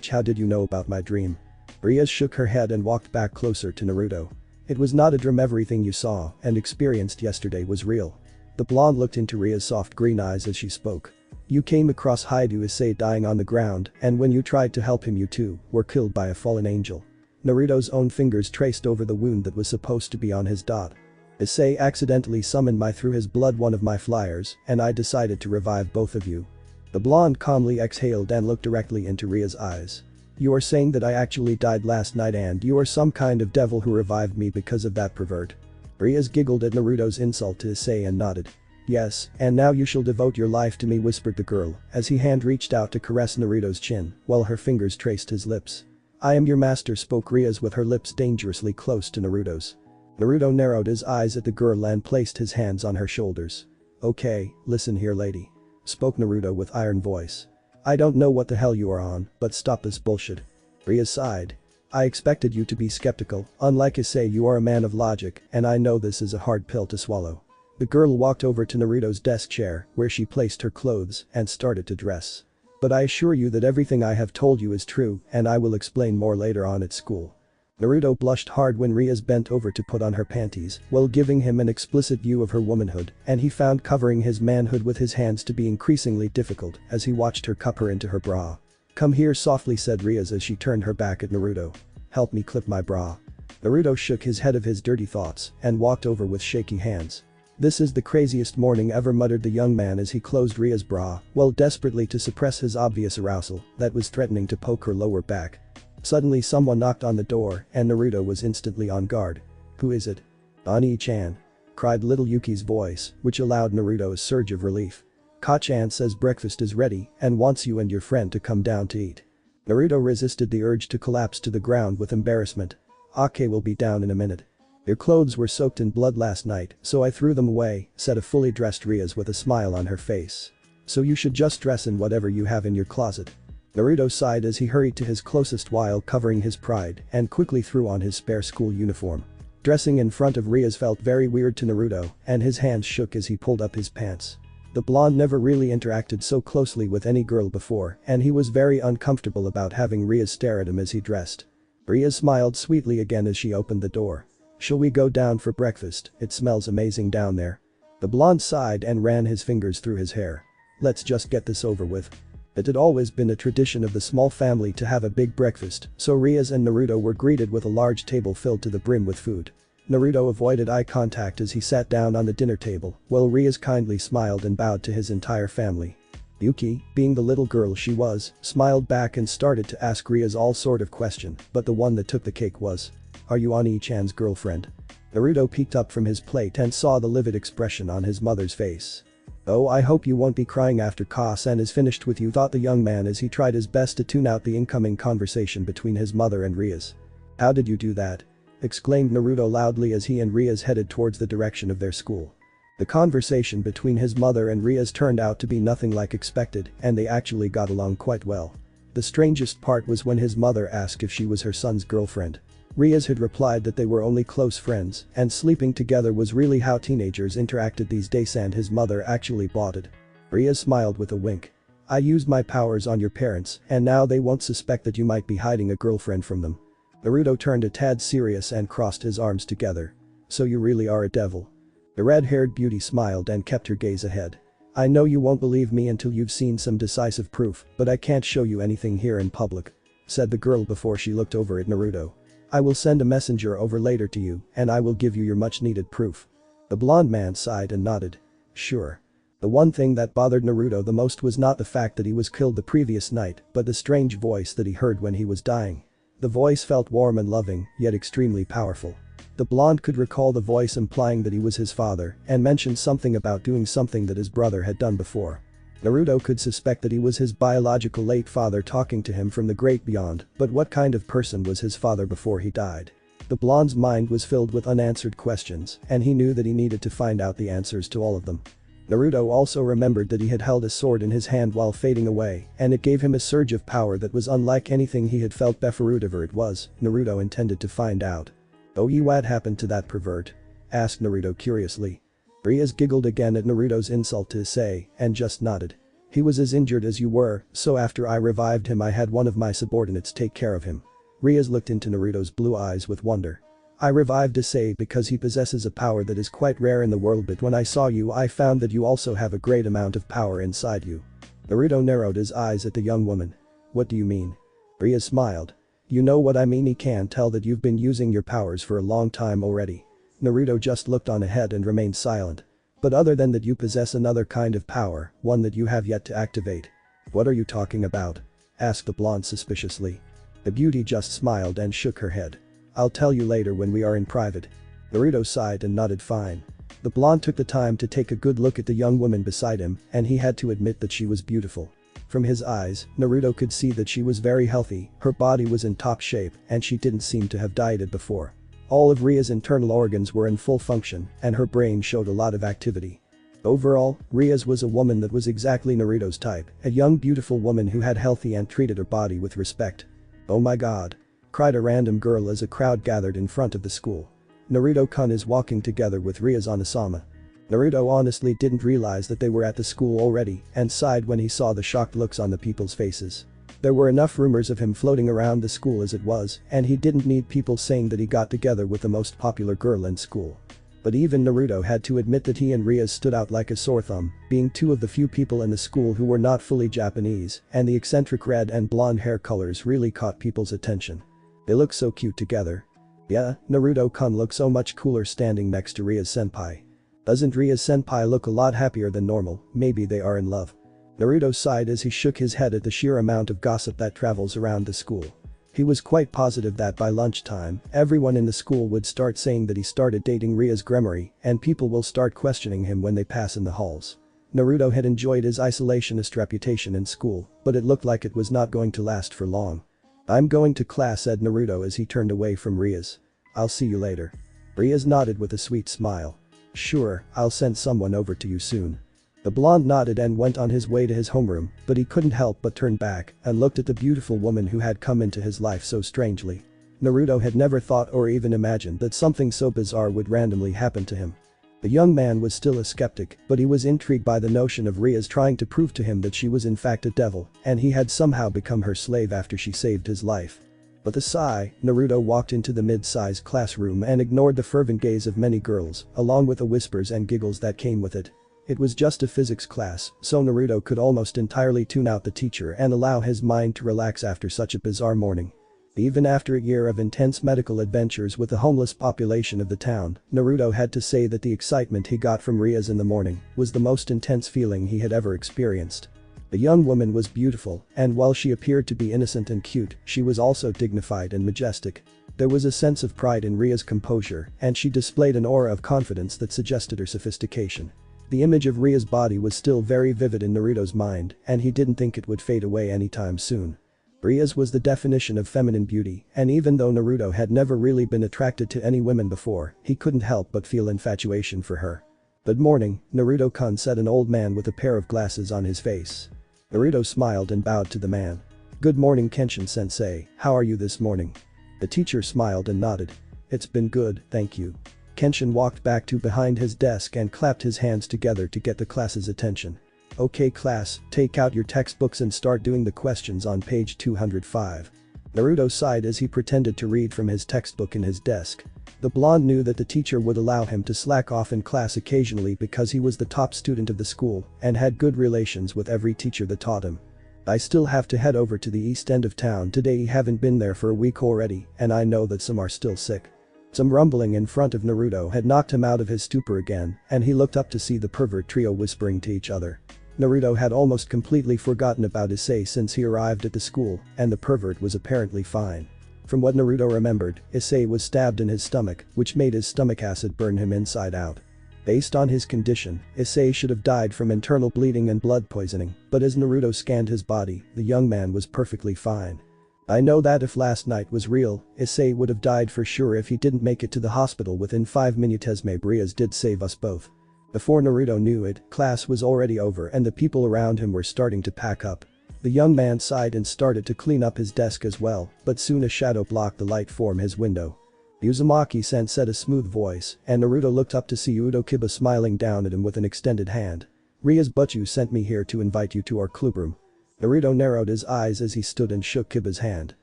How did you know about my dream? Rias shook her head and walked back closer to Naruto. It was not a dream. Everything you saw and experienced yesterday was real. The blonde looked into Ria's soft green eyes as she spoke. You came across Haidu Issei dying on the ground, and when you tried to help him you too were killed by a fallen angel. Naruto's own fingers traced over the wound that was supposed to be on his dot. Issei accidentally summoned through his blood one of my flyers, and I decided to revive both of you. The blonde calmly exhaled and looked directly into Ria's eyes. You are saying that I actually died last night and you are some kind of devil who revived me because of that pervert? Rias giggled at Naruto's insult to Issei and nodded. Yes, and now you shall devote your life to me, whispered the girl as her hand reached out to caress Naruto's chin while her fingers traced his lips. I am your master, spoke Rias with her lips dangerously close to Naruto's. Naruto narrowed his eyes at the girl and placed his hands on her shoulders. Okay, listen here lady. Spoke Naruto with iron voice. I don't know what the hell you are on, but stop this bullshit. Rias sighed. I expected you to be skeptical, unlike Issei you are a man of logic and I know this is a hard pill to swallow. The girl walked over to Naruto's desk chair where she placed her clothes and started to dress. But I assure you that everything I have told you is true and I will explain more later on at school. Naruto blushed hard when Rias bent over to put on her panties while giving him an explicit view of her womanhood, and he found covering his manhood with his hands to be increasingly difficult as he watched her cup her into her bra. Come here, softly said Rias as she turned her back at Naruto. Help me clip my bra. Naruto shook his head of his dirty thoughts and walked over with shaky hands. This is the craziest morning ever, muttered the young man as he closed Ria's bra while desperately to suppress his obvious arousal that was threatening to poke her lower back. Suddenly someone knocked on the door and Naruto was instantly on guard. Who is it? Ani-chan. Cried little Yuki's voice, which allowed Naruto a surge of relief. Ka-chan says breakfast is ready and wants you and your friend to come down to eat. Naruto resisted the urge to collapse to the ground with embarrassment. Ake will be down in a minute. Your clothes were soaked in blood last night, so I threw them away, said a fully dressed Rias with a smile on her face. So you should just dress in whatever you have in your closet. Naruto sighed as he hurried to his closest while covering his pride and quickly threw on his spare school uniform. Dressing in front of Rias felt very weird to Naruto and his hands shook as he pulled up his pants. The blonde never really interacted so closely with any girl before and he was very uncomfortable about having Rias stare at him as he dressed. Rias smiled sweetly again as she opened the door. Shall we go down for breakfast? It smells amazing down there. The blonde sighed and ran his fingers through his hair. Let's just get this over with. It had always been a tradition of the small family to have a big breakfast, so Rias and Naruto were greeted with a large table filled to the brim with food. Naruto avoided eye contact as he sat down on the dinner table, while Rias kindly smiled and bowed to his entire family. Yuki, being the little girl she was, smiled back and started to ask Rias all sort of question, but the one that took the cake was, "Are you Ani-chan's girlfriend?" Naruto peeked up from his plate and saw the livid expression on his mother's face. Oh, I hope you won't be crying after Ka-san is finished with you, thought the young man as he tried his best to tune out the incoming conversation between his mother and Rias. How did you do that? Exclaimed Naruto loudly as he and Rias headed towards the direction of their school. The conversation between his mother and Rias turned out to be nothing like expected and they actually got along quite well. The strangest part was when his mother asked if she was her son's girlfriend. Rias had replied that they were only close friends and sleeping together was really how teenagers interacted these days and his mother actually bought it. Rias smiled with a wink. I used my powers on your parents and now they won't suspect that you might be hiding a girlfriend from them. Naruto turned a tad serious and crossed his arms together. So you really are a devil. The red-haired beauty smiled and kept her gaze ahead. I know you won't believe me until you've seen some decisive proof, but I can't show you anything here in public. Said the girl before she looked over at Naruto. I will send a messenger over later to you and I will give you your much needed proof. The blonde man sighed and nodded. Sure. The one thing that bothered Naruto the most was not the fact that he was killed the previous night, but the strange voice that he heard when he was dying. The voice felt warm and loving, yet extremely powerful. The blonde could recall the voice implying that he was his father and mentioned something about doing something that his brother had done before. Naruto could suspect that he was his biological late father talking to him from the great beyond, but what kind of person was his father before he died? The blonde's mind was filled with unanswered questions, and he knew that he needed to find out the answers to all of them. Naruto also remembered that he had held a sword in his hand while fading away, and it gave him a surge of power that was unlike anything he had felt before. Whatever it was, Naruto intended to find out. "Oh, what happened to that pervert?" asked Naruto curiously. Rias giggled again at Naruto's insult to Issei, and just nodded. "He was as injured as you were, so after I revived him I had one of my subordinates take care of him." Rias looked into Naruto's blue eyes with wonder. "I revived Issei because he possesses a power that is quite rare in the world, but when I saw you I found that you also have a great amount of power inside you." Naruto narrowed his eyes at the young woman. "What do you mean?" Rias smiled. "You know what I mean. He can tell that you've been using your powers for a long time already." Naruto just looked on ahead and remained silent. "But other than that you possess another kind of power, one that you have yet to activate." "What are you talking about?" asked the blonde suspiciously. The beauty just smiled and shook her head. "I'll tell you later when we are in private." Naruto sighed and nodded fine. The blonde took the time to take a good look at the young woman beside him, and he had to admit that she was beautiful. From his eyes, Naruto could see that she was very healthy, her body was in top shape, and she didn't seem to have dieted before. All of Ria's internal organs were in full function, and her brain showed a lot of activity. Overall, Rias was a woman that was exactly Naruto's type, a young beautiful woman who had healthy and treated her body with respect. "Oh my god!" cried a random girl as a crowd gathered in front of the school. "Naruto-kun is walking together with Rias Onasama." Naruto honestly didn't realize that they were at the school already and sighed when he saw the shocked looks on the people's faces. There were enough rumors of him floating around the school as it was, and he didn't need people saying that he got together with the most popular girl in school. But even Naruto had to admit that he and Rias stood out like a sore thumb, being two of the few people in the school who were not fully Japanese, and the eccentric red and blonde hair colors really caught people's attention. They look so cute together. Yeah, Naruto-kun looks so much cooler standing next to Rias senpai. Doesn't Rias senpai look a lot happier than normal? Maybe they are in love. Naruto sighed as he shook his head at the sheer amount of gossip that travels around the school. He was quite positive that by lunchtime, everyone in the school would start saying that he started dating Rias Gremory, and people will start questioning him when they pass in the halls. Naruto had enjoyed his isolationist reputation in school, but it looked like it was not going to last for long. "I'm going to class," said Naruto as he turned away from Rias. "I'll see you later." Rias nodded with a sweet smile. "Sure, I'll send someone over to you soon." The blonde nodded and went on his way to his homeroom, but he couldn't help but turn back and looked at the beautiful woman who had come into his life so strangely. Naruto had never thought or even imagined that something so bizarre would randomly happen to him. The young man was still a skeptic, but he was intrigued by the notion of Rias trying to prove to him that she was in fact a devil, and he had somehow become her slave after she saved his life. With a sigh, Naruto walked into the mid-sized classroom and ignored the fervent gaze of many girls, along with the whispers and giggles that came with it. It was just a physics class, so Naruto could almost entirely tune out the teacher and allow his mind to relax after such a bizarre morning. Even after a year of intense medical adventures with the homeless population of the town, Naruto had to say that the excitement he got from Rias in the morning was the most intense feeling he had ever experienced. The young woman was beautiful, and while she appeared to be innocent and cute, she was also dignified and majestic. There was a sense of pride in Ria's composure, and she displayed an aura of confidence that suggested her sophistication. The image of Ria's body was still very vivid in Naruto's mind, and he didn't think it would fade away anytime soon. Rias was the definition of feminine beauty, and even though Naruto had never really been attracted to any women before, he couldn't help but feel infatuation for her. "Good morning, Naruto-kun," said an old man with a pair of glasses on his face. Naruto smiled and bowed to the man. "Good morning, Kenshin-sensei, how are you this morning?" The teacher smiled and nodded. "It's been good, thank you." Kenshin walked back to behind his desk and clapped his hands together to get the class's attention. "Okay class, take out your textbooks and start doing the questions on page 205. Naruto sighed as he pretended to read from his textbook in his desk. The blonde knew that the teacher would allow him to slack off in class occasionally because he was the top student of the school and had good relations with every teacher that taught him. "I still have to head over to the east end of town today, haven't been there for a week already, and I know that some are still sick." Some rumbling in front of Naruto had knocked him out of his stupor again, and he looked up to see the pervert trio whispering to each other. Naruto had almost completely forgotten about Issei since he arrived at the school, and the pervert was apparently fine. From what Naruto remembered, Issei was stabbed in his stomach, which made his stomach acid burn him inside out. Based on his condition, Issei should have died from internal bleeding and blood poisoning, but as Naruto scanned his body, the young man was perfectly fine. I know that if last night was real, Issei would have died for sure if he didn't make it to the hospital within 5 minutes. Rias did save us both. Before Naruto knew it, class was already over and the people around him were starting to pack up. The young man sighed and started to clean up his desk as well, but soon a shadow blocked the light from his window. Uzumaki-san said a smooth voice, and Naruto looked up to see Udo Kiba smiling down at him with an extended hand. Rias Butchu sent me here to invite you to our clubroom. Naruto narrowed his eyes as he stood and shook Kiba's hand.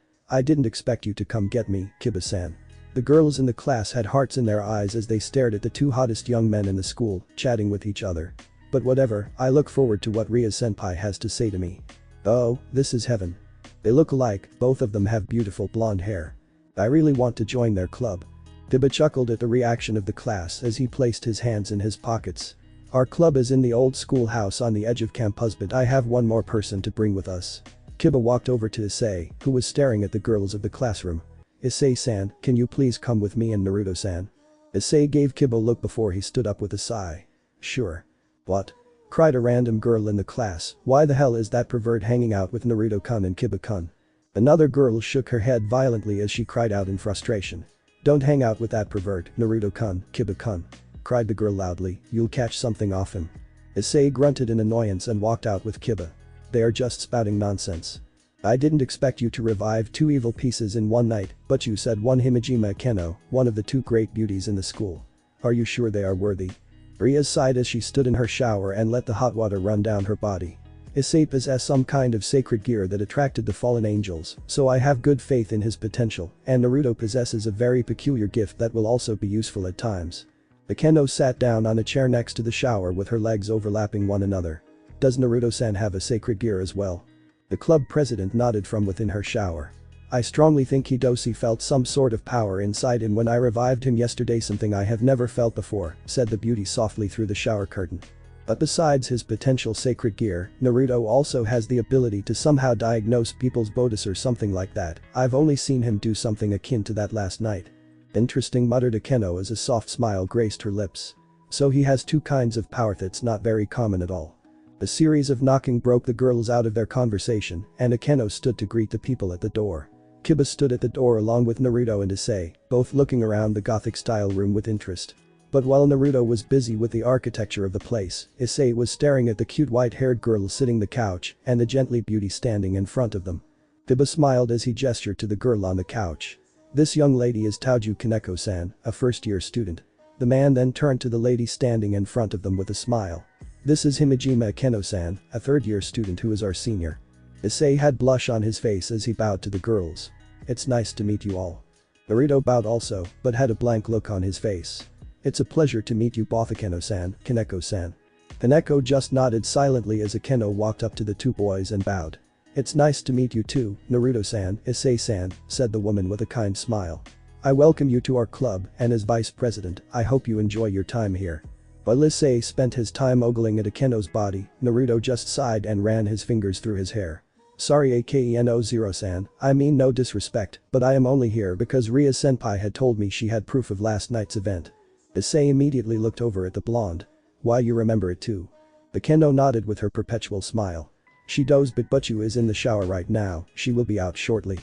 I didn't expect you to come get me, Kiba-san. The girls in the class had hearts in their eyes as they stared at the two hottest young men in the school, chatting with each other. But whatever, I look forward to what Rias-senpai has to say to me. Oh, this is heaven. They look alike, both of them have beautiful blonde hair. I really want to join their club. Kiba chuckled at the reaction of the class as he placed his hands in his pockets. Our club is in the old schoolhouse on the edge of campus, but I have one more person to bring with us. Kiba walked over to Issei, who was staring at the girls of the classroom. Issei-san, can you please come with me and Naruto-san? Issei gave Kiba a look before he stood up with a sigh. Sure. What? Cried a random girl in the class, why the hell is that pervert hanging out with Naruto-kun and Kiba-kun? Another girl shook her head violently as she cried out in frustration. Don't hang out with that pervert, Naruto-kun, Kiba-kun. Cried the girl loudly, you'll catch something off him. Issei grunted in annoyance and walked out with Kiba. They are just spouting nonsense. I didn't expect you to revive two evil pieces in one night, but you said one Himejima Keno, one of the two great beauties in the school. Are you sure they are worthy? Rias sighed as she stood in her shower and let the hot water run down her body. Issei possessed some kind of sacred gear that attracted the fallen angels, so I have good faith in his potential, and Naruto possesses a very peculiar gift that will also be useful at times. The Keno sat down on a chair next to the shower with her legs overlapping one another. Does Naruto-san have a sacred gear as well? The club president nodded from within her shower. I strongly think Hidoshi felt some sort of power inside him when I revived him yesterday, something I have never felt before, said the beauty softly through the shower curtain. But besides his potential sacred gear, Naruto also has the ability to somehow diagnose people's bodhis or something like that. I've only seen him do something akin to that last night. Interesting, muttered Akeno as a soft smile graced her lips. So he has two kinds of power that's not very common at all. A series of knocking broke the girls out of their conversation, and Akeno stood to greet the people at the door. Kiba stood at the door along with Naruto and Issei, both looking around the gothic-style room with interest. But while Naruto was busy with the architecture of the place, Issei was staring at the cute white-haired girl sitting on the couch and the gently beauty standing in front of them. Kiba smiled as he gestured to the girl on the couch. This young lady is Taoju Kaneko-san, a first-year student. The man then turned to the lady standing in front of them with a smile. This is Himejima Keno-san, a third-year student who is our senior. Issei had blush on his face as he bowed to the girls. It's nice to meet you all. Naruto bowed also, but had a blank look on his face. It's a pleasure to meet you both, Akeno-san, Kaneko-san. Kaneko just nodded silently as Akeno walked up to the two boys and bowed. It's nice to meet you too, Naruto-san, Issei-san, said the woman with a kind smile. I welcome you to our club, and as vice president, I hope you enjoy your time here. While Issei spent his time ogling at Akeno's body, Naruto just sighed and ran his fingers through his hair. Sorry Akeno-zero-san, I mean no disrespect, but I am only here because Rias-senpai had told me she had proof of last night's event. Issei immediately looked over at the blonde. Why, you remember it too. Akeno nodded with her perpetual smile. She does, but Butchu is in the shower right now, she will be out shortly.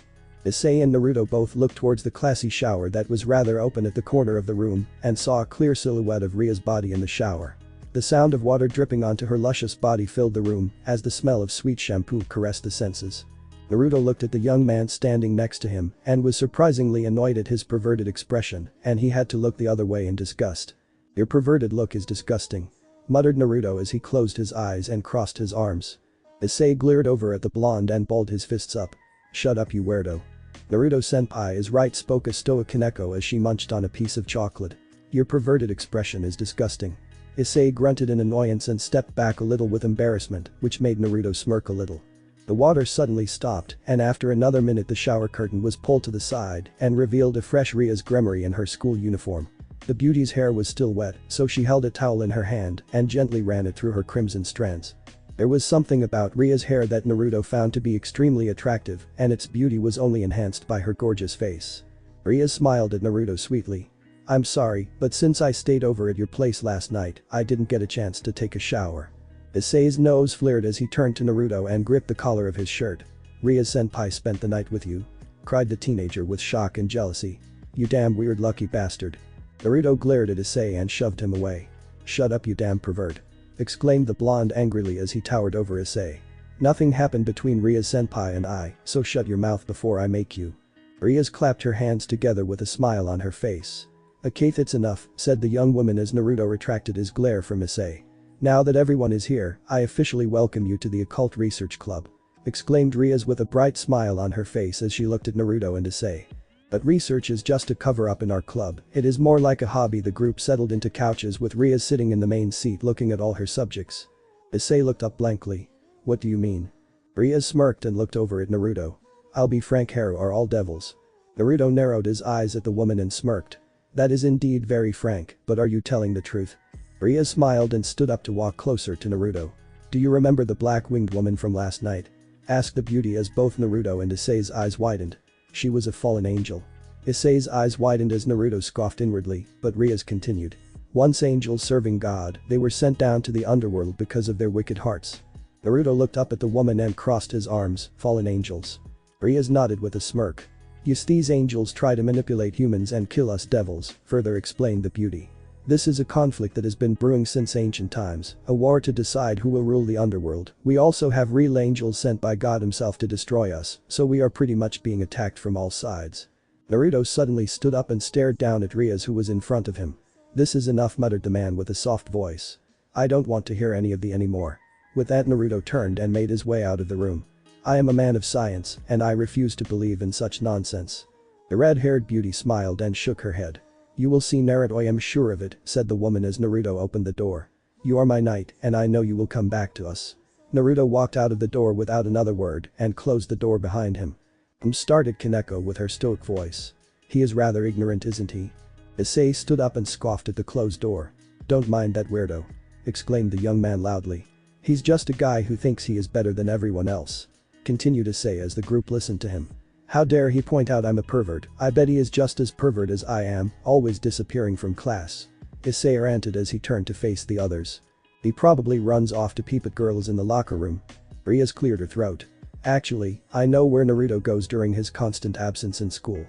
Issei and Naruto both looked towards the classy shower that was rather open at the corner of the room and saw a clear silhouette of Ria's body in the shower. The sound of water dripping onto her luscious body filled the room as the smell of sweet shampoo caressed the senses. Naruto looked at the young man standing next to him and was surprisingly annoyed at his perverted expression, and he had to look the other way in disgust. Your perverted look is disgusting, muttered Naruto as he closed his eyes and crossed his arms. Issei glared over at the blonde and balled his fists up. Shut up, you weirdo. Naruto-senpai is right, spoke a stoic Kaneko as she munched on a piece of chocolate. Your perverted expression is disgusting. Issei grunted in annoyance and stepped back a little with embarrassment, which made Naruto smirk a little. The water suddenly stopped, and after another minute the shower curtain was pulled to the side and revealed a fresh Rias Gremory in her school uniform. The beauty's hair was still wet, so she held a towel in her hand and gently ran it through her crimson strands. There was something about Ria's hair that Naruto found to be extremely attractive, and its beauty was only enhanced by her gorgeous face. Rias smiled at Naruto sweetly. I'm sorry, but since I stayed over at your place last night, I didn't get a chance to take a shower. Issei's nose flared as he turned to Naruto and gripped the collar of his shirt. Rias senpai spent the night with you? Cried the teenager with shock and jealousy. You damn weird lucky bastard. Naruto glared at Issei and shoved him away. Shut up you damn pervert. Exclaimed the blonde angrily as he towered over Issei. Nothing happened between Rias senpai and I, so shut your mouth before I make you. Rias clapped her hands together with a smile on her face. Okay, it's enough, said the young woman as Naruto retracted his glare from Issei. Now that everyone is here, I officially welcome you to the Occult Research Club. Exclaimed Rias with a bright smile on her face as she looked at Naruto and Issei. But research is just a cover-up in our club, it is more like a hobby. The group settled into couches with Rias sitting in the main seat looking at all her subjects. Issei looked up blankly. What do you mean? Rias smirked and looked over at Naruto. I'll be frank, Haru are all devils. Naruto narrowed his eyes at the woman and smirked. That is indeed very frank, but are you telling the truth? Rias smiled and stood up to walk closer to Naruto. Do you remember the black-winged woman from last night? Asked the beauty as both Naruto and Issei's eyes widened. She was a fallen angel. Issei's eyes widened as Naruto scoffed inwardly, but Rias continued. Once angels serving God, they were sent down to the underworld because of their wicked hearts. Naruto looked up at the woman and crossed his arms, fallen angels. Rias nodded with a smirk. Yes, these angels try to manipulate humans and kill us devils, further explained the beauty. This is a conflict that has been brewing since ancient times, a war to decide who will rule the underworld. We also have real angels sent by God himself to destroy us, so we are pretty much being attacked from all sides. Naruto suddenly stood up and stared down at Rias who was in front of him. This is enough, muttered the man with a soft voice. I don't want to hear any of the anymore. With that, Naruto turned and made his way out of the room. I am a man of science, and I refuse to believe in such nonsense. The red-haired beauty smiled and shook her head. You will see, Naruto, I am sure of it, said the woman as Naruto opened the door. You are my knight, and I know you will come back to us. Naruto walked out of the door without another word and closed the door behind him. Started Kaneko with her stoic voice. He is rather ignorant, isn't he? Issei stood up and scoffed at the closed door. Don't mind that weirdo. Exclaimed the young man loudly. He's just a guy who thinks he is better than everyone else. Continued Issei as the group listened to him. How dare he point out I'm a pervert, I bet he is just as pervert as I am, always disappearing from class. Issei ranted as he turned to face the others. He probably runs off to peep at girls in the locker room. Rias cleared her throat. Actually, I know where Naruto goes during his constant absence in school.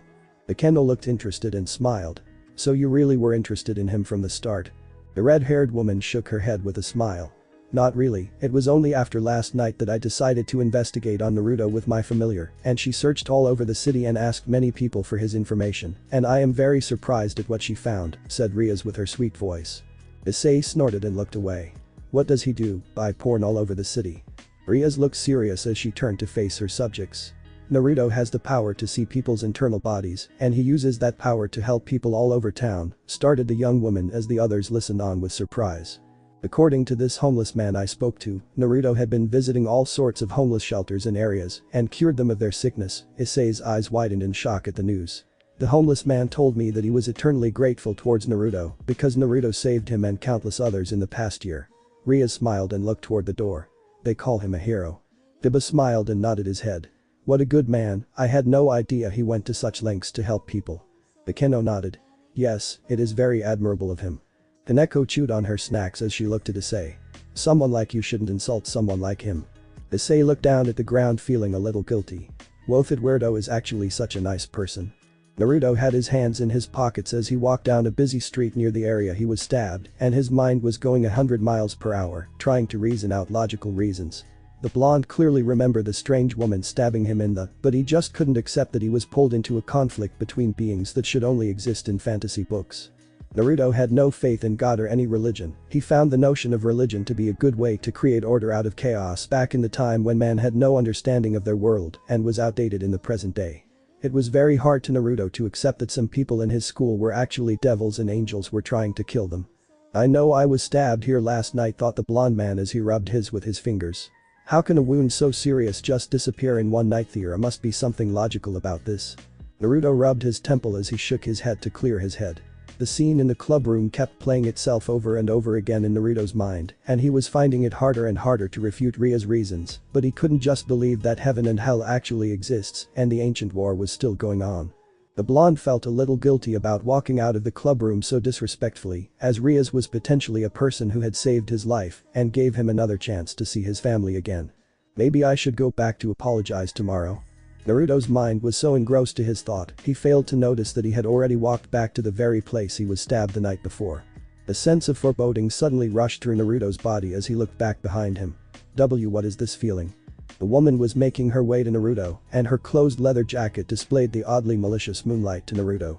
The Kendo looked interested and smiled. So you really were interested in him from the start? The red-haired woman shook her head with a smile. Not really, it was only after last night that I decided to investigate on Naruto with my familiar, and she searched all over the city and asked many people for his information, and I am very surprised at what she found, said Rias with her sweet voice. Issei snorted and looked away. What does he do, buy porn all over the city? Rias looked serious as she turned to face her subjects. Naruto has the power to see people's internal bodies, and he uses that power to help people all over town, started the young woman as the others listened on with surprise. According to this homeless man I spoke to, Naruto had been visiting all sorts of homeless shelters and areas and cured them of their sickness. Issei's eyes widened in shock at the news. The homeless man told me that he was eternally grateful towards Naruto because Naruto saved him and countless others in the past year. Rias smiled and looked toward the door. They call him a hero. Biba smiled and nodded his head. What a good man, I had no idea he went to such lengths to help people. The Kendo nodded. Yes, it is very admirable of him. Kaneko chewed on her snacks as she looked at Issei. Someone like you shouldn't insult someone like him. Issei looked down at the ground feeling a little guilty. Wolfed Weirdo is actually such a nice person. Naruto had his hands in his pockets as he walked down a busy street near the area he was stabbed, and his mind was going 100 miles per hour, trying to reason out logical reasons. The blonde clearly remembered the strange woman stabbing him but he just couldn't accept that he was pulled into a conflict between beings that should only exist in fantasy books. Naruto had no faith in God or any religion. He found the notion of religion to be a good way to create order out of chaos back in the time when man had no understanding of their world and was outdated in the present day. It was very hard to Naruto to accept that some people in his school were actually devils and angels were trying to kill them. I know I was stabbed here last night, thought the blonde man as he rubbed his with his fingers. How can a wound so serious just disappear in one night? There must be something logical about this. Naruto rubbed his temple as he shook his head to clear his head. The scene in the club room kept playing itself over and over again in Naruto's mind, and he was finding it harder and harder to refute Ria's reasons, but he couldn't just believe that heaven and hell actually exists and the ancient war was still going on. The blonde felt a little guilty about walking out of the clubroom so disrespectfully, as Rias was potentially a person who had saved his life and gave him another chance to see his family again. Maybe I should go back to apologize tomorrow. Naruto's mind was so engrossed to his thought, he failed to notice that he had already walked back to the very place he was stabbed the night before. A sense of foreboding suddenly rushed through Naruto's body as he looked back behind him. What is this feeling? The woman was making her way to Naruto, and her closed leather jacket displayed the oddly malicious moonlight to Naruto.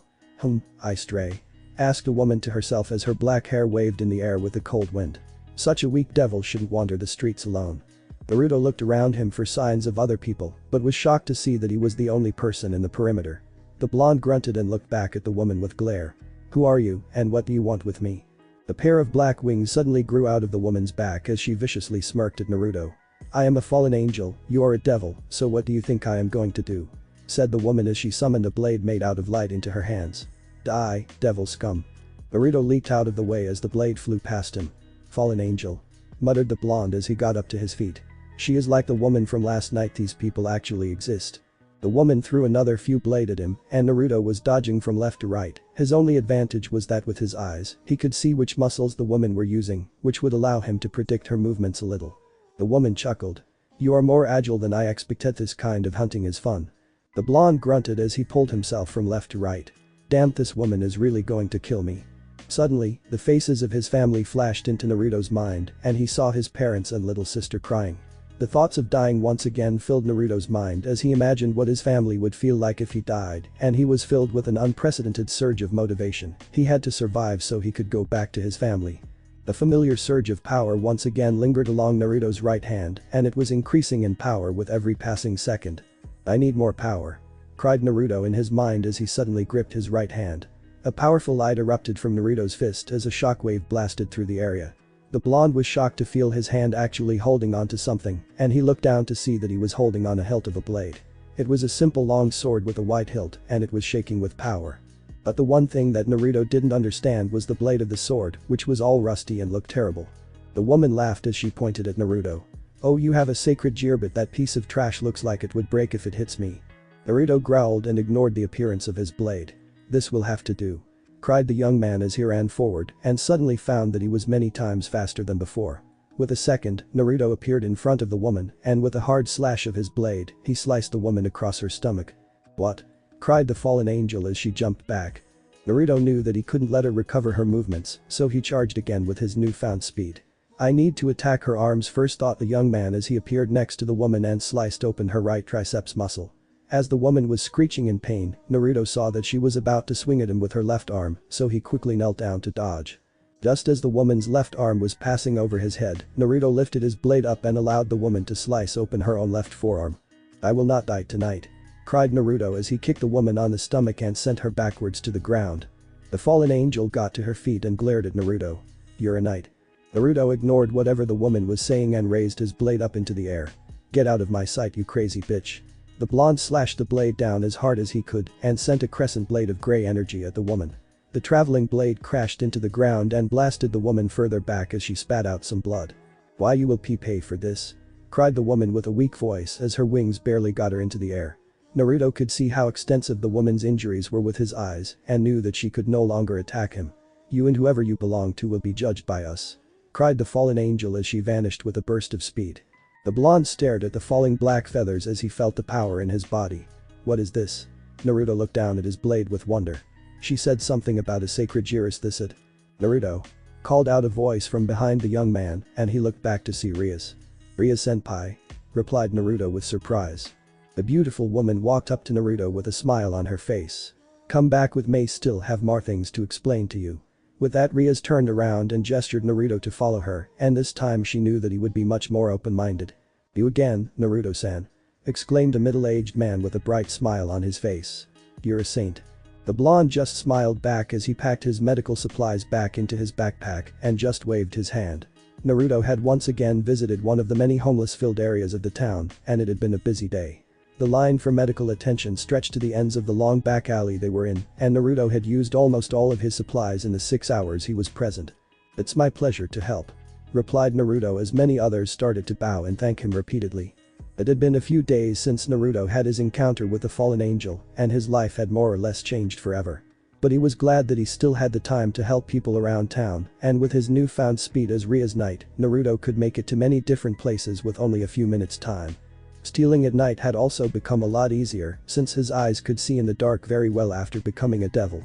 I stray? Asked the woman to herself as her black hair waved in the air with the cold wind. Such a weak devil shouldn't wander the streets alone. Naruto looked around him for signs of other people, but was shocked to see that he was the only person in the perimeter. The blonde grunted and looked back at the woman with glare. Who are you, and what do you want with me? The pair of black wings suddenly grew out of the woman's back as she viciously smirked at Naruto. I am a fallen angel, you are a devil, so what do you think I am going to do? Said the woman as she summoned a blade made out of light into her hands. Die, devil scum. Naruto leaped out of the way as the blade flew past him. Fallen angel. Muttered the blonde as he got up to his feet. She is like the woman from last night, these people actually exist. The woman threw another few blade at him, and Naruto was dodging from left to right. His only advantage was that with his eyes, he could see which muscles the woman were using, which would allow him to predict her movements a little. The woman chuckled. You are more agile than I expected, this kind of hunting is fun. The blonde grunted as he pulled himself from left to right. Damn, this woman is really going to kill me. Suddenly, the faces of his family flashed into Naruto's mind, and he saw his parents and little sister crying. The thoughts of dying once again filled Naruto's mind as he imagined what his family would feel like if he died, and he was filled with an unprecedented surge of motivation. He had to survive so he could go back to his family. The familiar surge of power once again lingered along Naruto's right hand, and it was increasing in power with every passing second. I need more power. Cried Naruto in his mind as he suddenly gripped his right hand. A powerful light erupted from Naruto's fist as a shockwave blasted through the area. The blonde was shocked to feel his hand actually holding onto something, and he looked down to see that he was holding on a hilt of a blade. It was a simple long sword with a white hilt, and it was shaking with power. But the one thing that Naruto didn't understand was the blade of the sword, which was all rusty and looked terrible. The woman laughed as she pointed at Naruto. Oh, you have a sacred gear, but that piece of trash looks like it would break if it hits me. Naruto growled and ignored the appearance of his blade. This will have to do. Cried the young man as he ran forward and suddenly found that he was many times faster than before. With a second, Naruto appeared in front of the woman, and with a hard slash of his blade, he sliced the woman across her stomach. What? Cried the fallen angel as she jumped back. Naruto knew that he couldn't let her recover her movements, so he charged again with his newfound speed. I need to attack her arms first, thought the young man as he appeared next to the woman and sliced open her right triceps muscle. As the woman was screeching in pain, Naruto saw that she was about to swing at him with her left arm, so he quickly knelt down to dodge. Just as the woman's left arm was passing over his head, Naruto lifted his blade up and allowed the woman to slice open her own left forearm. I will not die tonight. Cried Naruto as he kicked the woman on the stomach and sent her backwards to the ground. The fallen angel got to her feet and glared at Naruto. You're a knight. Naruto ignored whatever the woman was saying and raised his blade up into the air. Get out of my sight, you crazy bitch. The blonde slashed the blade down as hard as he could and sent a crescent blade of grey energy at the woman. The traveling blade crashed into the ground and blasted the woman further back as she spat out some blood. Why you will pay for this? Cried the woman with a weak voice as her wings barely got her into the air. Naruto could see how extensive the woman's injuries were with his eyes and knew that she could no longer attack him. You and whoever you belong to will be judged by us. Cried the fallen angel as she vanished with a burst of speed. The blonde stared at the falling black feathers as he felt the power in his body. What is this? Naruto looked down at his blade with wonder. She said something about a sacred gear, is this it? Naruto. Called out a voice from behind the young man, and he looked back to see Rias. Rias-senpai. Replied Naruto with surprise. The beautiful woman walked up to Naruto with a smile on her face. Come back with me, still have more things to explain to you. With that, Rias turned around and gestured Naruto to follow her, and this time she knew that he would be much more open-minded. You again, Naruto-san. Exclaimed a middle-aged man with a bright smile on his face. You're a saint. The blonde just smiled back as he packed his medical supplies back into his backpack and just waved his hand. Naruto had once again visited one of the many homeless-filled areas of the town, and it had been a busy day. The line for medical attention stretched to the ends of the long back alley they were in, and Naruto had used almost all of his supplies in the 6 hours he was present. It's my pleasure to help. Replied Naruto as many others started to bow and thank him repeatedly. It had been a few days since Naruto had his encounter with the fallen angel, and his life had more or less changed forever. But he was glad that he still had the time to help people around town, and with his newfound speed as Rias Knight, Naruto could make it to many different places with only a few minutes' time. Stealing at night had also become a lot easier since his eyes could see in the dark very well after becoming a devil.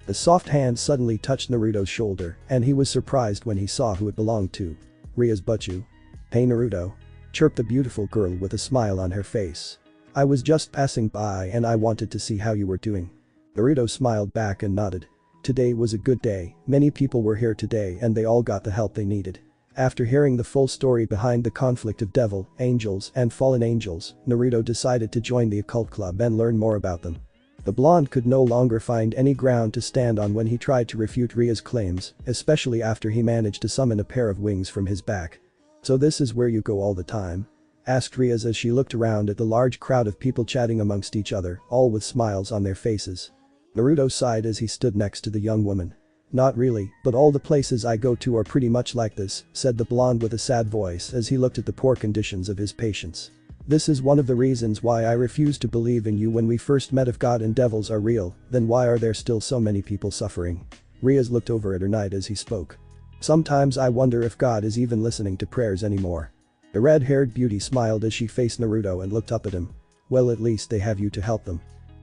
The soft hand suddenly touched Naruto's shoulder, and he was surprised when he saw who it belonged to. Rias Butchu. "Hey Naruto," chirped the beautiful girl with a smile on her face. "I was just passing by and I wanted to see how you were doing." Naruto smiled back and nodded. Today was a good day, many people were here today and they all got the help they needed. After hearing the full story behind the conflict of devil, angels, and fallen angels, Naruto decided to join the occult club and learn more about them. The blonde could no longer find any ground to stand on when he tried to refute Ria's claims, especially after he managed to summon a pair of wings from his back. "So this is where you go all the time?" asked Rias as she looked around at the large crowd of people chatting amongst each other, all with smiles on their faces. Naruto sighed as he stood next to the young woman. "Not really, but all the places I go to are pretty much like this," said the blonde with a sad voice as he looked at the poor conditions of his patients. "This is one of the reasons why I refused to believe in you when we first met. If God and devils are real, then why are there still so many people suffering?" Rias looked over at her knight as he spoke. "Sometimes I wonder if God is even listening to prayers anymore." The red-haired beauty smiled as she faced Naruto and looked up at him. "Well, at least they have you to help them."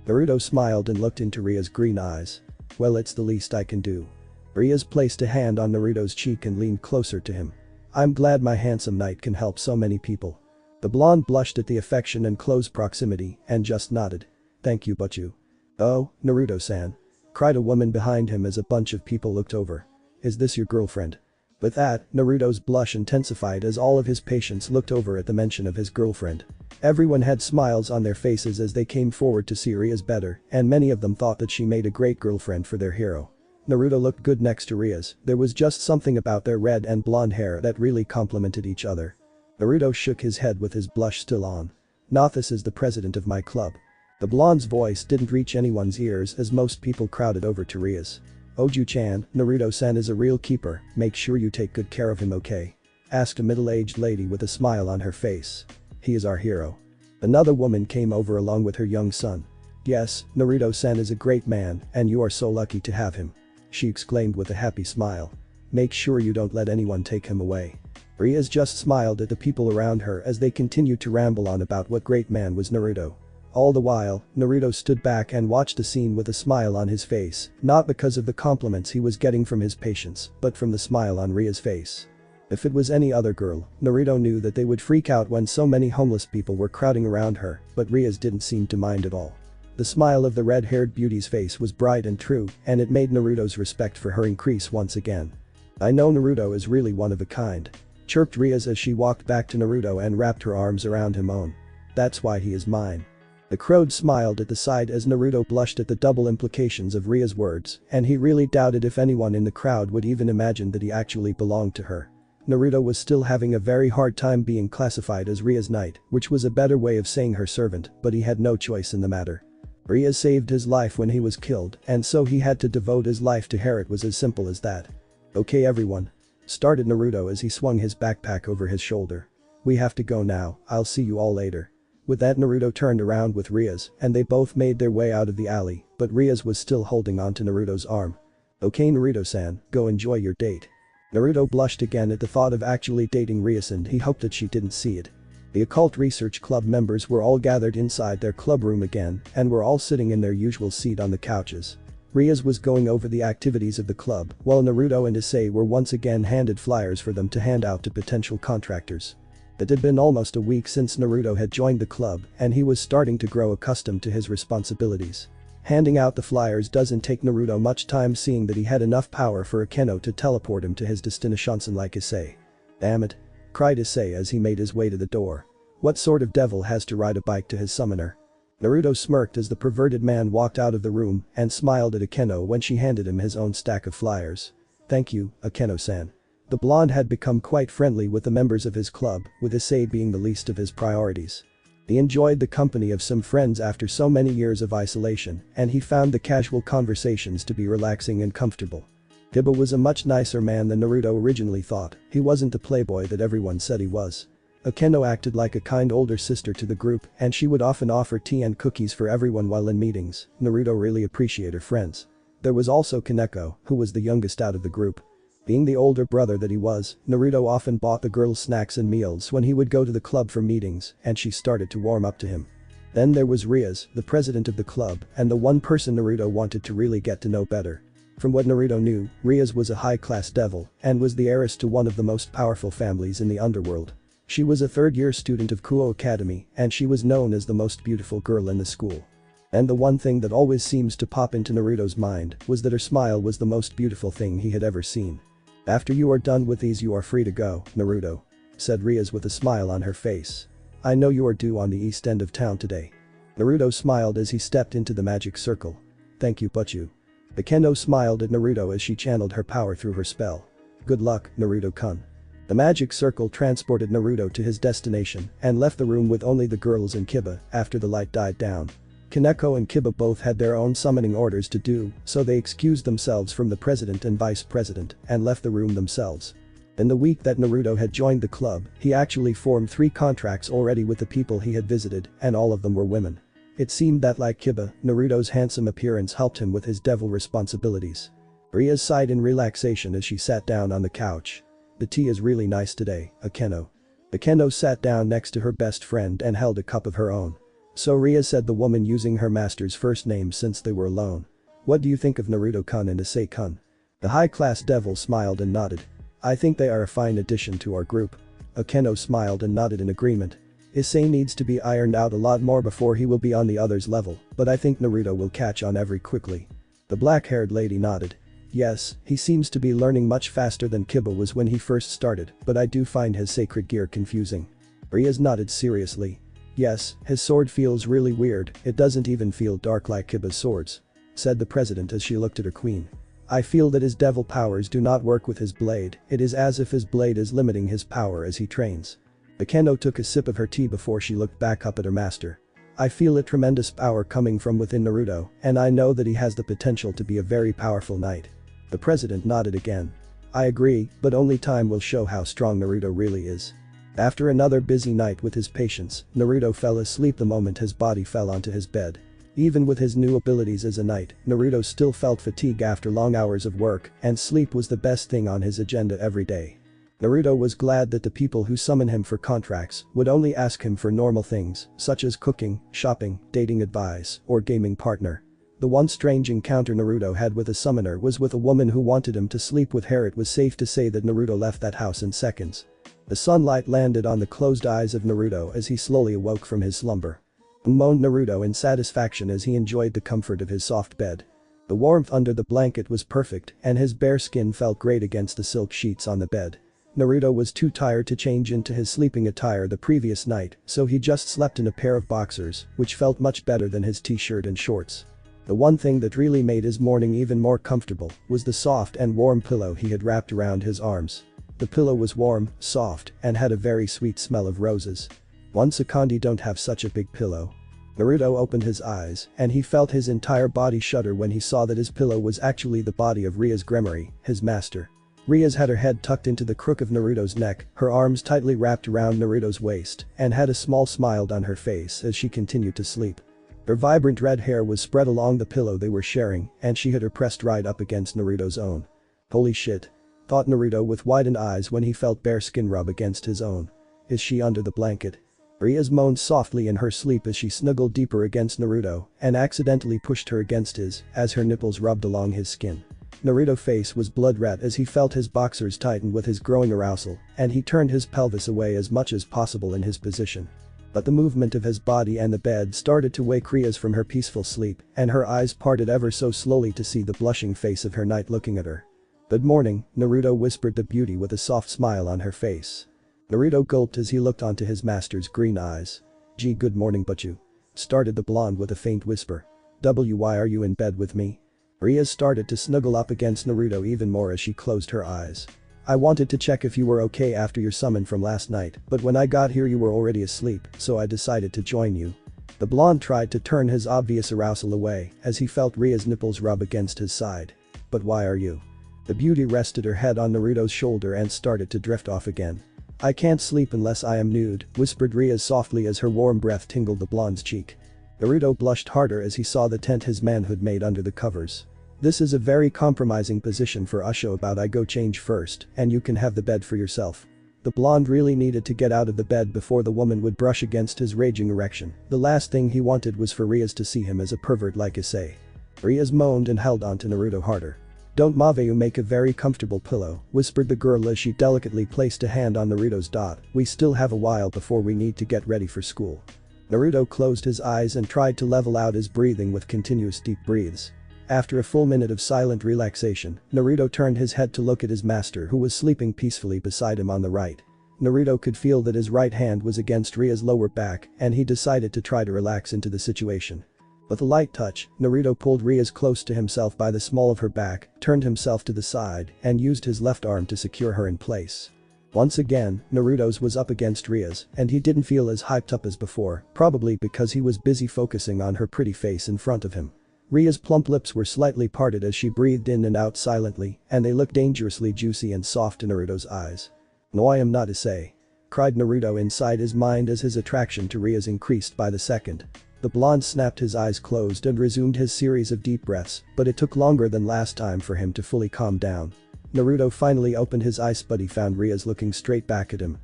Naruto smiled and looked into Ria's green eyes. "Well, it's the least I can do." Rias placed a hand on Naruto's cheek and leaned closer to him. "I'm glad my handsome knight can help so many people." The blonde blushed at the affection and close proximity and just nodded. "Thank you Butchu." "Oh, Naruto-san," cried a woman behind him as a bunch of people looked over. "Is this your girlfriend?" With that, Naruto's blush intensified as all of his patients looked over at the mention of his girlfriend. Everyone had smiles on their faces as they came forward to see Rias better, and many of them thought that she made a great girlfriend for their hero. Naruto looked good next to Rias, there was just something about their red and blonde hair that really complemented each other. Naruto shook his head with his blush still on. "Nathis is the president of my club." The blonde's voice didn't reach anyone's ears as most people crowded over to Rias. "Oju-chan, Naruto-san is a real keeper, make sure you take good care of him, okay?" asked a middle-aged lady with a smile on her face. "He is our hero." Another woman came over along with her young son. "Yes, Naruto-san is a great man and you are so lucky to have him," she exclaimed with a happy smile. "Make sure you don't let anyone take him away." Rias just smiled at the people around her as they continued to ramble on about what great man was Naruto. All the while, Naruto stood back and watched the scene with a smile on his face, not because of the compliments he was getting from his patients, but from the smile on Ria's face. If it was any other girl, Naruto knew that they would freak out when so many homeless people were crowding around her, but Rias didn't seem to mind at all. The smile of the red-haired beauty's face was bright and true, and it made Naruto's respect for her increase once again. "I know Naruto is really one of a kind," chirped Rias as she walked back to Naruto and wrapped her arms around him. "That's why he is mine." The crowd smiled at the sight as Naruto blushed at the double implications of Ria's words, and he really doubted if anyone in the crowd would even imagine that he actually belonged to her. Naruto was still having a very hard time being classified as Ria's knight, which was a better way of saying her servant, but he had no choice in the matter. Rias saved his life when he was killed, and so he had to devote his life to her. It was as simple as that. "Okay everyone," started Naruto as he swung his backpack over his shoulder. "We have to go now, I'll see you all later." With that, Naruto turned around with Rias and they both made their way out of the alley, but Rias was still holding onto Naruto's arm. "Okay Naruto-san, go enjoy your date." Naruto blushed again at the thought of actually dating Rias and he hoped that she didn't see it. The occult research club members were all gathered inside their club room again and were all sitting in their usual seat on the couches. Rias was going over the activities of the club while Naruto and Issei were once again handed flyers for them to hand out to potential contractors. It had been almost a week since Naruto had joined the club and he was starting to grow accustomed to his responsibilities. Handing out the flyers doesn't take Naruto much time, seeing that he had enough power for a Keno to teleport him to his destination like Issei. "Damn it," cried Issei as he made his way to the door. "What sort of devil has to ride a bike to his summoner?" Naruto smirked as the perverted man walked out of the room and smiled at Akeno when she handed him his own stack of flyers. "Thank you, Akeno-san." The blonde had become quite friendly with the members of his club, with Issei being the least of his priorities. He enjoyed the company of some friends after so many years of isolation, and he found the casual conversations to be relaxing and comfortable. Kiba was a much nicer man than Naruto originally thought. He wasn't the playboy that everyone said he was. Akeno acted like a kind older sister to the group and she would often offer tea and cookies for everyone while in meetings. Naruto really appreciated her friends. There was also Kaneko, who was the youngest out of the group. Being the older brother that he was, Naruto often bought the girls snacks and meals when he would go to the club for meetings and she started to warm up to him. Then there was Rias, the president of the club and the one person Naruto wanted to really get to know better. From what Naruto knew, Rias was a high-class devil and was the heiress to one of the most powerful families in the underworld. She was a third-year student of Kuo Academy and she was known as the most beautiful girl in the school. And the one thing that always seems to pop into Naruto's mind was that her smile was the most beautiful thing he had ever seen. "After you are done with these you are free to go, Naruto," said Rias with a smile on her face. "I know you are due on the east end of town today." Naruto smiled as he stepped into the magic circle. "Thank you Butchu." Akeno smiled at Naruto as she channeled her power through her spell. "Good luck, Naruto-kun." The magic circle transported Naruto to his destination and left the room with only the girls and Kiba after the light died down. Kaneko and Kiba both had their own summoning orders to do, so they excused themselves from the president and vice president and left the room themselves. In the week that Naruto had joined the club, he actually formed 3 contracts already with the people he had visited and all of them were women. It seemed that like Kiba, Naruto's handsome appearance helped him with his devil responsibilities. Rias sighed in relaxation as she sat down on the couch. "The tea is really nice today, Akeno." Akeno sat down next to her best friend and held a cup of her own. "So Rias," said the woman using her master's first name since they were alone. "What do you think of Naruto-kun and Issei-kun?" The high-class devil smiled and nodded. "I think they are a fine addition to our group." Akeno smiled and nodded in agreement. "Issei needs to be ironed out a lot more before he will be on the others' level, but I think Naruto will catch on very quickly." The black-haired lady nodded. "Yes, he seems to be learning much faster than Kiba was when he first started, but I do find his sacred gear confusing." Rias nodded seriously. "Yes, his sword feels really weird, it doesn't even feel dark like Kiba's swords," said the president as she looked at her queen. "I feel that his devil powers do not work with his blade, it is as if his blade is limiting his power as he trains." Akeno took a sip of her tea before she looked back up at her master. "I feel a tremendous power coming from within Naruto, and I know that he has the potential to be a very powerful knight." The president nodded again. "I agree, but only time will show how strong Naruto really is." After another busy night with his patients, Naruto fell asleep the moment his body fell onto his bed. Even with his new abilities as a knight, Naruto still felt fatigue after long hours of work, and sleep was the best thing on his agenda every day. Naruto was glad that the people who summon him for contracts would only ask him for normal things, such as cooking, shopping, dating advice, or gaming partner. The one strange encounter Naruto had with a summoner was with a woman who wanted him to sleep with her. It was safe to say that Naruto left that house in seconds. The sunlight landed on the closed eyes of Naruto as he slowly awoke from his slumber. Moaned Naruto in satisfaction as he enjoyed the comfort of his soft bed. The warmth under the blanket was perfect and his bare skin felt great against the silk sheets on the bed. Naruto was too tired to change into his sleeping attire the previous night, so he just slept in a pair of boxers, which felt much better than his t-shirt and shorts. The one thing that really made his morning even more comfortable was the soft and warm pillow he had wrapped around his arms. The pillow was warm, soft, and had a very sweet smell of roses. "Once a Kandi don't have such a big pillow." Naruto opened his eyes and he felt his entire body shudder when he saw that his pillow was actually the body of Rias Gremory, his master. Rias had her head tucked into the crook of Naruto's neck, her arms tightly wrapped around Naruto's waist, and had a small smile on her face as she continued to sleep. Her vibrant red hair was spread along the pillow they were sharing, and she had her pressed right up against Naruto's own. "Holy shit," thought Naruto with widened eyes when he felt bare skin rub against his own. "Is she under the blanket?" Rias moaned softly in her sleep as she snuggled deeper against Naruto and accidentally pushed her against his as her nipples rubbed along his skin. Naruto's face was blood red as he felt his boxers tighten with his growing arousal and he turned his pelvis away as much as possible in his position. But the movement of his body and the bed started to wake Rias from her peaceful sleep and her eyes parted ever so slowly to see the blushing face of her knight looking at her. "Good morning," Naruto whispered the beauty with a soft smile on her face. Naruto gulped as he looked onto his master's green eyes. "Gee, good morning Butchu," started the blonde with a faint whisper. "Why are you in bed with me?" Rias started to snuggle up against Naruto even more as she closed her eyes. "I wanted to check if you were okay after your summon from last night, but when I got here you were already asleep, so I decided to join you." The blonde tried to turn his obvious arousal away as he felt Ria's nipples rub against his side. "But why are you?" The beauty rested her head on Naruto's shoulder and started to drift off again. "I can't sleep unless I am nude," whispered Rias softly as her warm breath tingled the blonde's cheek. Naruto blushed harder as he saw the tent his manhood made under the covers. "This is a very compromising position for Usho about I go change first, and you can have the bed for yourself." The blonde really needed to get out of the bed before the woman would brush against his raging erection. The last thing he wanted was for Rias to see him as a pervert like Issei. Rias moaned and held on to Naruto harder. "Don't Mavu make a very comfortable pillow," whispered the girl as she delicately placed a hand on Naruto's dot. "We still have a while before we need to get ready for school." Naruto closed his eyes and tried to level out his breathing with continuous deep breaths. After a full minute of silent relaxation, Naruto turned his head to look at his master who was sleeping peacefully beside him on the right. Naruto could feel that his right hand was against Ria's lower back and he decided to try to relax into the situation. With a light touch, Naruto pulled Rias close to himself by the small of her back, turned himself to the side, and used his left arm to secure her in place. Once again, Naruto's was up against Rias, and he didn't feel as hyped up as before, probably because he was busy focusing on her pretty face in front of him. Ria's plump lips were slightly parted as she breathed in and out silently, and they looked dangerously juicy and soft in Naruto's eyes. "No, I am not Issei," cried Naruto inside his mind as his attraction to Rias increased by the second. The blonde snapped his eyes closed and resumed his series of deep breaths, but it took longer than last time for him to fully calm down. Naruto finally opened his eyes but he found Rias looking straight back at him.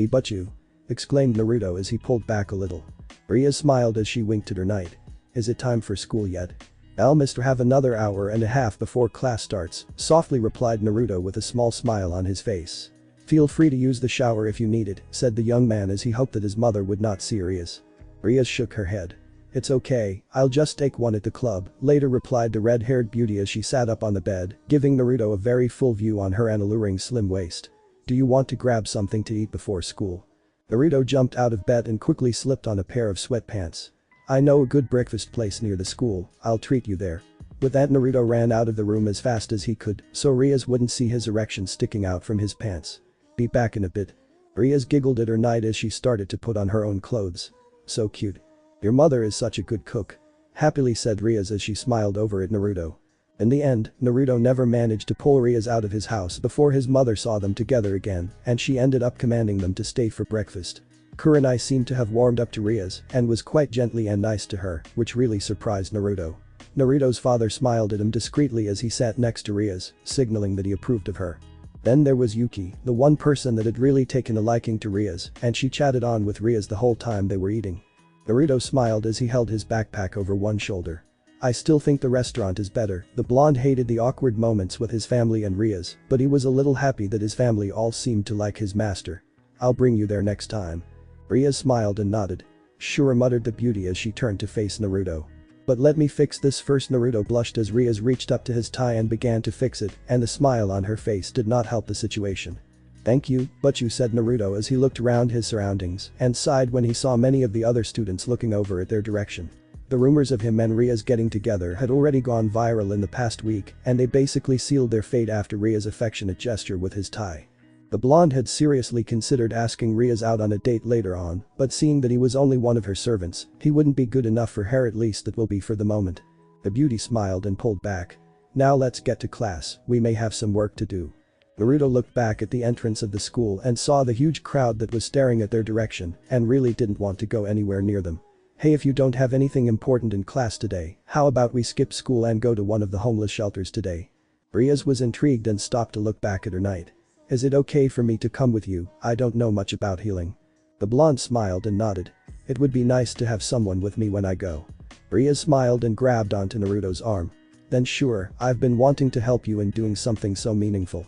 "But you," exclaimed Naruto as he pulled back a little. Rias smiled as she winked at her knight. "Is it time for school yet?" "I'll mister have another hour and a half before class starts," softly replied Naruto with a small smile on his face. "Feel free to use the shower if you need it," said the young man as he hoped that his mother would not see Rias. Rias shook her head. "It's okay, I'll just take one at the club," later replied the red-haired beauty as she sat up on the bed, giving Naruto a very full view on her and alluring slim waist. "Do you want to grab something to eat before school?" Naruto jumped out of bed and quickly slipped on a pair of sweatpants. "I know a good breakfast place near the school, I'll treat you there." With that, Naruto ran out of the room as fast as he could so Rias wouldn't see his erection sticking out from his pants. "Be back in a bit." Rias giggled at her knight as she started to put on her own clothes. "So cute. Your mother is such a good cook," happily said Rias as she smiled over at Naruto. In the end, Naruto never managed to pull Rias out of his house before his mother saw them together again, and she ended up commanding them to stay for breakfast. Kurenai seemed to have warmed up to Rias and was quite gently and nice to her, which really surprised Naruto. Naruto's father smiled at him discreetly as he sat next to Rias, signaling that he approved of her. Then there was Yuki, the one person that had really taken a liking to Rias, and she chatted on with Rias the whole time they were eating. Naruto smiled as he held his backpack over one shoulder. "I still think the restaurant is better." The blonde hated the awkward moments with his family and Rias, but he was a little happy that his family all seemed to like his master. "I'll bring you there next time." Rias smiled and nodded. "Sure," muttered the beauty as she turned to face Naruto. "But let me fix this first." Naruto blushed as Rias reached up to his tie and began to fix it, and the smile on her face did not help the situation. "Thank you, but you," said Naruto as he looked around his surroundings and sighed when he saw many of the other students looking over at their direction. The rumors of him and Rias getting together had already gone viral in the past week, and they basically sealed their fate after Rias' affectionate gesture with his tie. The blonde had seriously considered asking Rias out on a date later on, but seeing that he was only one of her servants, he wouldn't be good enough for her, at least that will be for the moment. The beauty smiled and pulled back. "Now let's get to class, we may have some work to do." Naruto looked back at the entrance of the school and saw the huge crowd that was staring at their direction and really didn't want to go anywhere near them. "Hey, if you don't have anything important in class today, how about we skip school and go to one of the homeless shelters today?" Rias was intrigued and stopped to look back at her knight. "Is it okay for me to come with you? I don't know much about healing." The blonde smiled and nodded. "It would be nice to have someone with me when I go." Rias smiled and grabbed onto Naruto's arm. "Then sure, I've been wanting to help you in doing something so meaningful."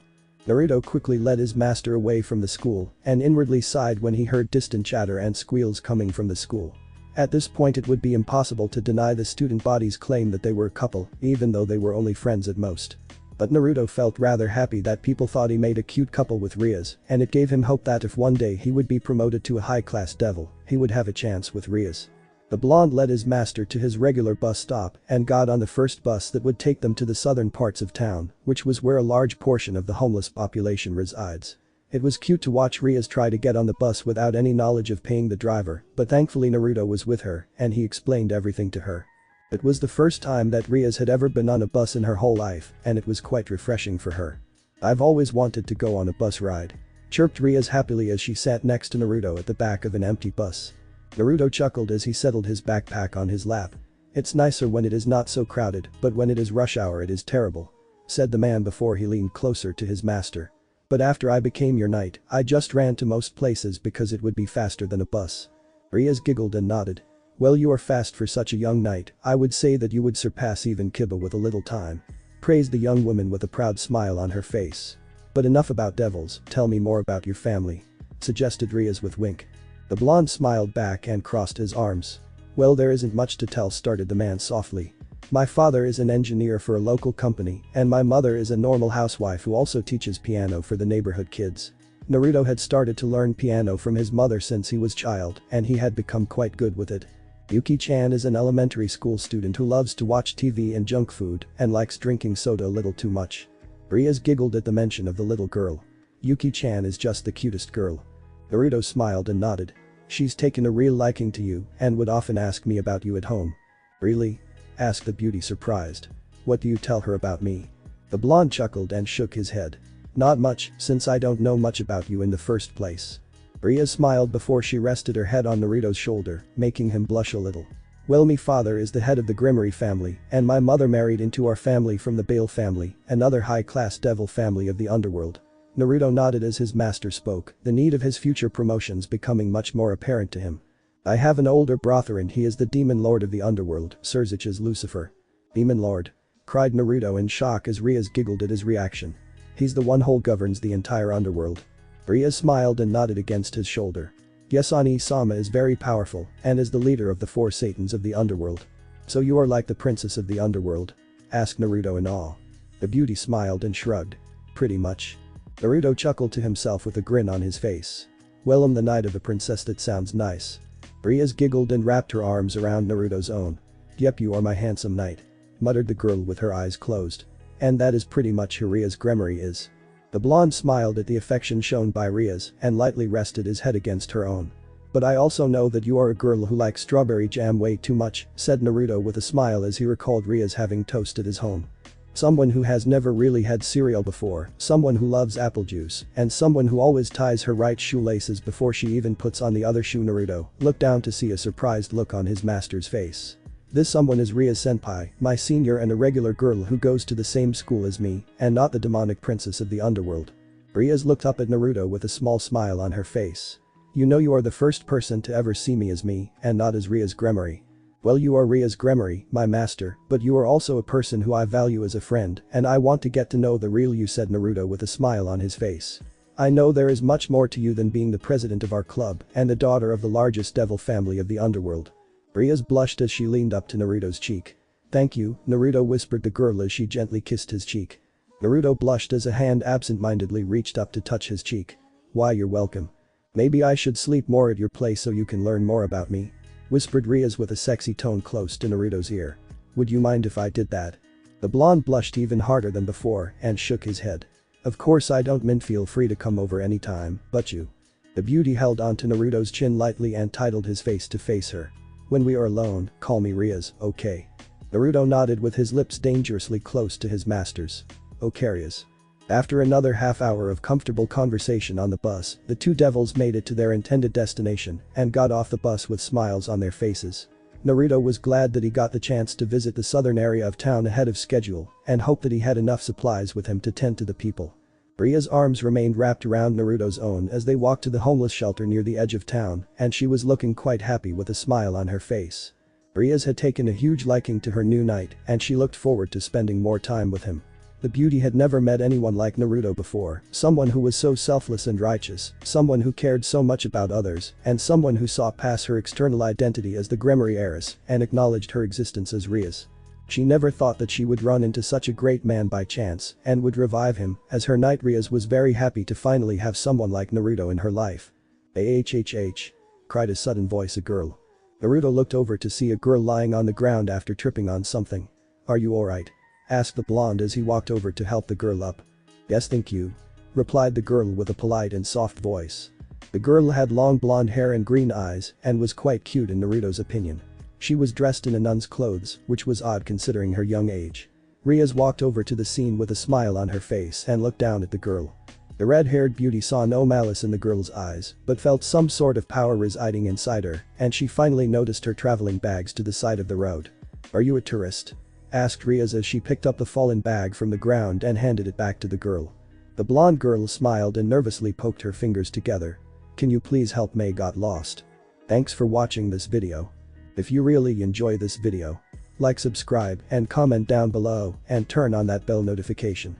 Naruto quickly led his master away from the school and inwardly sighed when he heard distant chatter and squeals coming from the school. At this point it would be impossible to deny the student body's claim that they were a couple, even though they were only friends at most. But Naruto felt rather happy that people thought he made a cute couple with Rias, and it gave him hope that if one day he would be promoted to a high-class devil, he would have a chance with Rias. The blonde led his master to his regular bus stop and got on the first bus that would take them to the southern parts of town, which was where a large portion of the homeless population resides. It was cute to watch Rias try to get on the bus without any knowledge of paying the driver, but thankfully Naruto was with her and he explained everything to her. It was the first time that Rias had ever been on a bus in her whole life, and it was quite refreshing for her. "I've always wanted to go on a bus ride." chirped Rias happily as she sat next to Naruto at the back of an empty bus. Naruto chuckled as he settled his backpack on his lap. "It's nicer when it is not so crowded, but when it is rush hour it is terrible," said the man before he leaned closer to his master. "But after I became your knight, I just ran to most places because it would be faster than a bus." Rias giggled and nodded. "Well, you are fast for such a young knight. I would say that you would surpass even Kiba with a little time," praised the young woman with a proud smile on her face. "But enough about devils, tell me more about your family," suggested Rias with wink. The blonde smiled back and crossed his arms. "Well, there isn't much to tell," started the man softly. "My father is an engineer for a local company and my mother is a normal housewife who also teaches piano for the neighborhood kids." Naruto had started to learn piano from his mother since he was child and he had become quite good with it. Yuki-chan is an elementary school student who loves to watch TV and junk food and likes drinking soda a little too much. Rias giggled at the mention of the little girl. "Yuki-chan is just the cutest girl." Naruto smiled and nodded. "She's taken a real liking to you and would often ask me about you at home." "Really?" asked the beauty surprised. "What do you tell her about me?" The blonde chuckled and shook his head. "Not much, since I don't know much about you in the first place." Rias smiled before she rested her head on Naruto's shoulder, making him blush a little. "Well, me father is the head of the Grimmery family and my mother married into our family from the Bale family, another high-class devil family of the underworld." Naruto nodded as his master spoke, the need of his future promotions becoming much more apparent to him. "I have an older brother and he is the demon lord of the underworld, Suigetsu's Lucifer." "Demon lord?" cried Naruto in shock as Rias giggled at his reaction. "He's the one who governs the entire underworld." Rias smiled and nodded against his shoulder. "Yes, Oni-sama is very powerful and is the leader of the four satans of the underworld." "So you are like the princess of the underworld?" asked Naruto in awe. The beauty smiled and shrugged. "Pretty much." Naruto chuckled to himself with a grin on his face. "Well, I'm the knight of a princess, that sounds nice." Rias giggled and wrapped her arms around Naruto's own. "Yep, you are my handsome knight," muttered the girl with her eyes closed. "And that is pretty much who Rias Gremory is." The blonde smiled at the affection shown by Rias and lightly rested his head against her own. "But I also know that you are a girl who likes strawberry jam way too much," said Naruto with a smile as he recalled Rias having toast at his home. "Someone who has never really had cereal before, someone who loves apple juice, and someone who always ties her right shoelaces before she even puts on the other shoe." Naruto looked down to see a surprised look on his master's face. "This someone is Rias senpai, my senior and a regular girl who goes to the same school as me, and not the demonic princess of the underworld." Rias looked up at Naruto with a small smile on her face. "You know you are the first person to ever see me as me and not as Rias Gremory." "Well, you are Rias Gremory, my master, but you are also a person who I value as a friend and I want to get to know the real you," said Naruto with a smile on his face. "I know there is much more to you than being the president of our club and the daughter of the largest devil family of the underworld." Rias blushed as she leaned up to Naruto's cheek. "Thank you," Naruto whispered the girl as she gently kissed his cheek. Naruto blushed as a hand absent-mindedly reached up to touch his cheek. "Why, you're welcome. Maybe I should sleep more at your place so you can learn more about me," whispered Rias with a sexy tone close to Naruto's ear. "Would you mind if I did that?" The blonde blushed even harder than before and shook his head. "Of course I don't mind, feel free to come over anytime, but you." The beauty held onto Naruto's chin lightly and titled his face to face her. "When we are alone, call me Rias, okay?" Naruto nodded with his lips dangerously close to his master's. "Okay, Rias." After another half hour of comfortable conversation on the bus, the two devils made it to their intended destination and got off the bus with smiles on their faces. Naruto was glad that he got the chance to visit the southern area of town ahead of schedule and hoped that he had enough supplies with him to tend to the people. Ria's arms remained wrapped around Naruto's own as they walked to the homeless shelter near the edge of town and she was looking quite happy with a smile on her face. Rias had taken a huge liking to her new knight and she looked forward to spending more time with him. The beauty had never met anyone like Naruto before, someone who was so selfless and righteous, someone who cared so much about others, and someone who saw past her external identity as the Gremory heiress and acknowledged her existence as Rias. She never thought that she would run into such a great man by chance and would revive him. As her knight, Rias was very happy to finally have someone like Naruto in her life. "Ahhh," cried a sudden voice, a girl. Naruto looked over to see a girl lying on the ground after tripping on something. "Are you alright?" asked the blonde as he walked over to help the girl up. "Yes, thank you," replied the girl with a polite and soft voice. The girl had long blonde hair and green eyes and was quite cute in Naruto's opinion. She was dressed in a nun's clothes, which was odd considering her young age. Rias walked over to the scene with a smile on her face and looked down at the girl. The red-haired beauty saw no malice in the girl's eyes, but felt some sort of power residing inside her, and she finally noticed her traveling bags to the side of the road. "Are you a tourist?" asked Rias as she picked up the fallen bag from the ground and handed it back to the girl. The blonde girl smiled and nervously poked her fingers together. "Can you please help me got lost?" Thanks for watching this video. If you really enjoy this video, like, subscribe, and comment down below, and turn on that bell notification.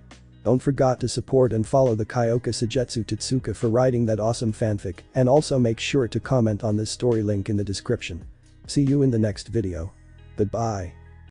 Don't forget to support and follow the Kyoka Suigetsu Totsuka for writing that awesome fanfic, and also make sure to comment on this story link in the description. See you in the next video. Goodbye.